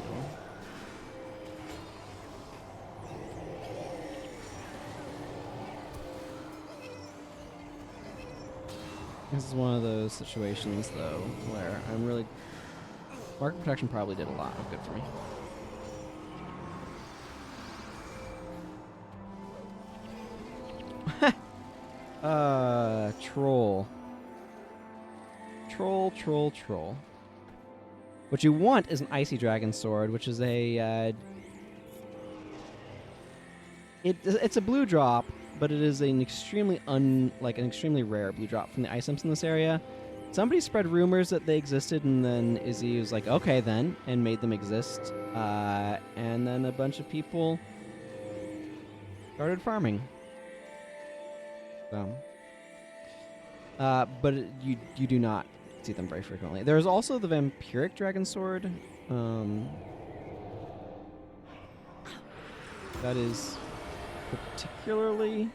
This is one of those situations, though, where I'm really... Market Protection probably did a lot of good for me. Troll. Troll. What you want is an Icy Dragon Sword, which is a... It's a blue drop, but it is an extremely extremely rare blue drop from the ice imps in this area. Somebody spread rumors that they existed, and then Izzy was like, okay then, and made them exist. And then a bunch of people started farming. So, but you do not see them very frequently. There's also the vampiric dragon sword. That is particularly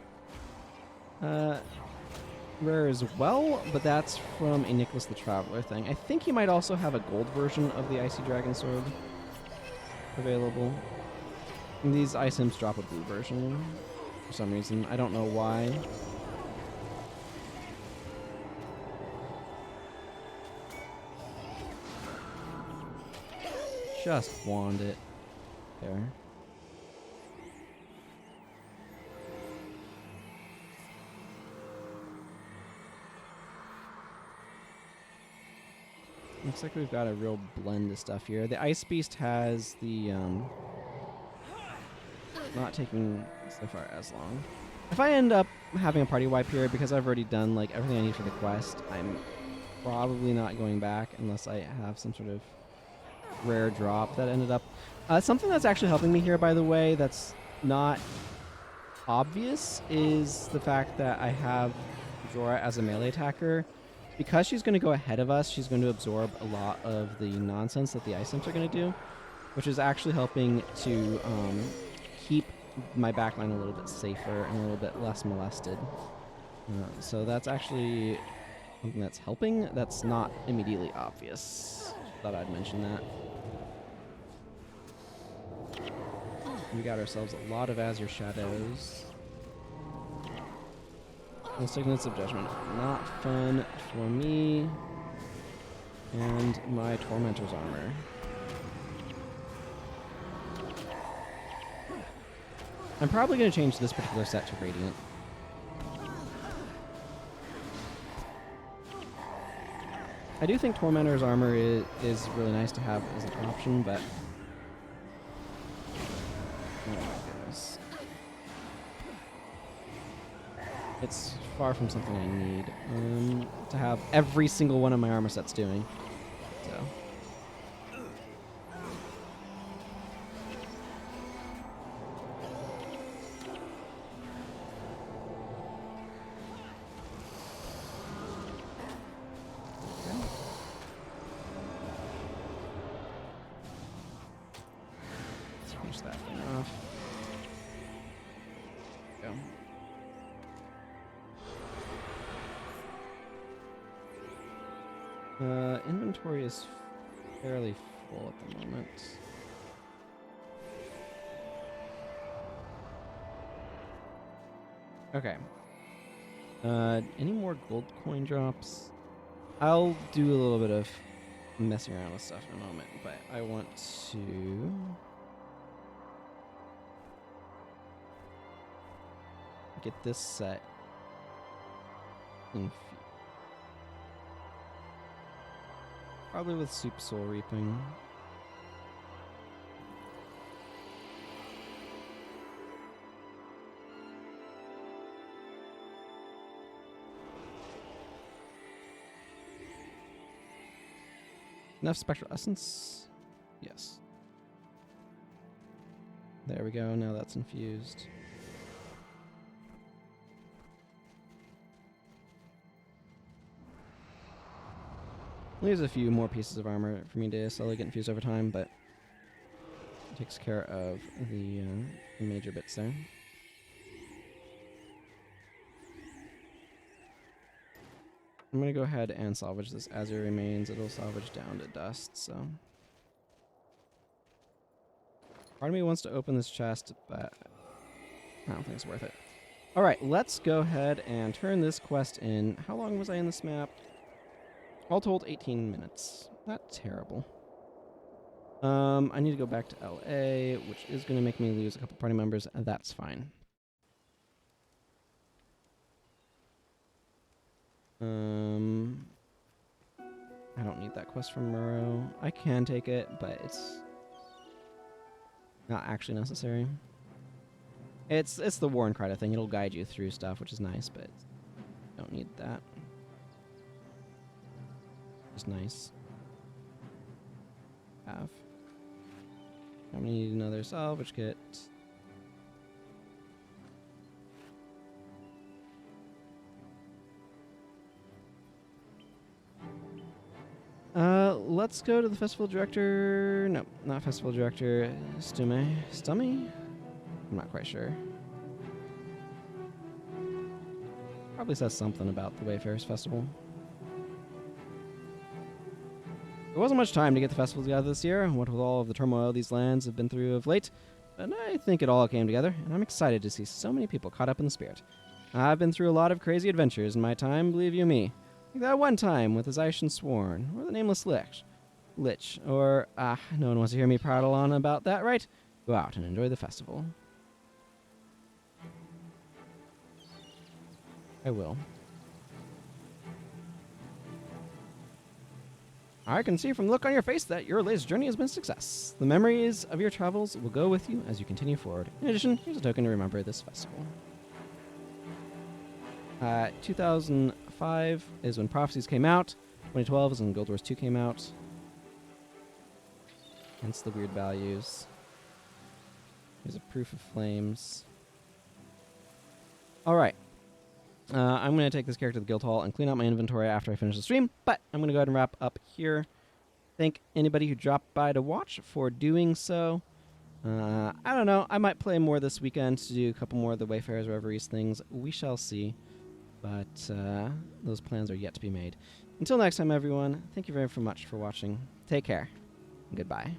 rare as well, but that's from a Nicholas the Traveler thing. I think he might also have a gold version of the Icy Dragon Sword available. And these ice imps drop a blue version for some reason. I don't know why. Just wand it. There. Looks like we've got a real blend of stuff here. The Ice Beast has the, not taking so far as long. If I end up having a party wipe here, because I've already done, like, everything I need for the quest, I'm probably not going back unless I have some sort of rare drop that ended up. Something that's actually helping me here, by the way, that's not obvious, is the fact that I have Jorah as a melee attacker. Because she's going to go ahead of us, she's going to absorb a lot of the nonsense that the ice imps are going to do, which is actually helping to keep my backline a little bit safer and a little bit less molested. So that's actually something that's helping. That's not immediately obvious. Thought I'd mention that. We got ourselves a lot of Azure Shadows. And Signets of Judgment. Not fun for me. And my Tormentor's Armor. I'm probably going to change this particular set to Radiant. I do think Tormentor's Armor is really nice to have as an option, but... oh my goodness. It's far from something I need to have every single one of my armor sets doing. So. Okay. Let's finish that thing off. Go. Inventory is fairly full at the moment. Okay. Any more gold coin drops? I'll do a little bit of messing around with stuff in a moment, but I want to... get this set in probably with Soup Soul Reaping. Enough Spectral Essence? Yes. There we go, now that's infused. There's a few more pieces of armor for me to slowly get infused over time, but it takes care of the major bits there. I'm going to go ahead and salvage this Azure Remains. It'll salvage down to dust, so... part of me wants to open this chest, but I don't think it's worth it. Alright, let's go ahead and turn this quest in. How long was I in this map? All told, 18 minutes. Not terrible. I need to go back to LA, which is going to make me lose a couple party members. That's fine. I don't need that quest from Murrow. I can take it, but it's not actually necessary. It's the Warren Crida thing. It'll guide you through stuff, which is nice, but don't need that. Just nice. Have. I'm gonna need another salvage kit. Let's go to the festival director. No, not festival director. Stummy? I'm not quite sure. Probably says something about the Wayfarers Festival. There wasn't much time to get the festival together this year, what with all of the turmoil these lands have been through of late, but I think it all came together, and I'm excited to see so many people caught up in the spirit. I've been through a lot of crazy adventures in my time, believe you me. Like that one time with the Zaishan Sworn, or the Nameless Lich, or, no one wants to hear me prattle on about that, right? Go out and enjoy the festival. I will. I can see from the look on your face that your latest journey has been a success. The memories of your travels will go with you as you continue forward. In addition, here's a token to remember this festival. 2005 is when Prophecies came out. 2012 is when Guild Wars 2 came out. Hence the weird values. Here's a proof of flames. Alright. I'm going to take this character to the guild hall and clean out my inventory after I finish the stream, but I'm going to go ahead and wrap up here. Thank anybody who dropped by to watch for doing so. I don't know. I might play more this weekend to do a couple more of the Wayfarers Reveries things. We shall see. But those plans are yet to be made. Until next time, everyone, thank you very much for watching. Take care. And goodbye.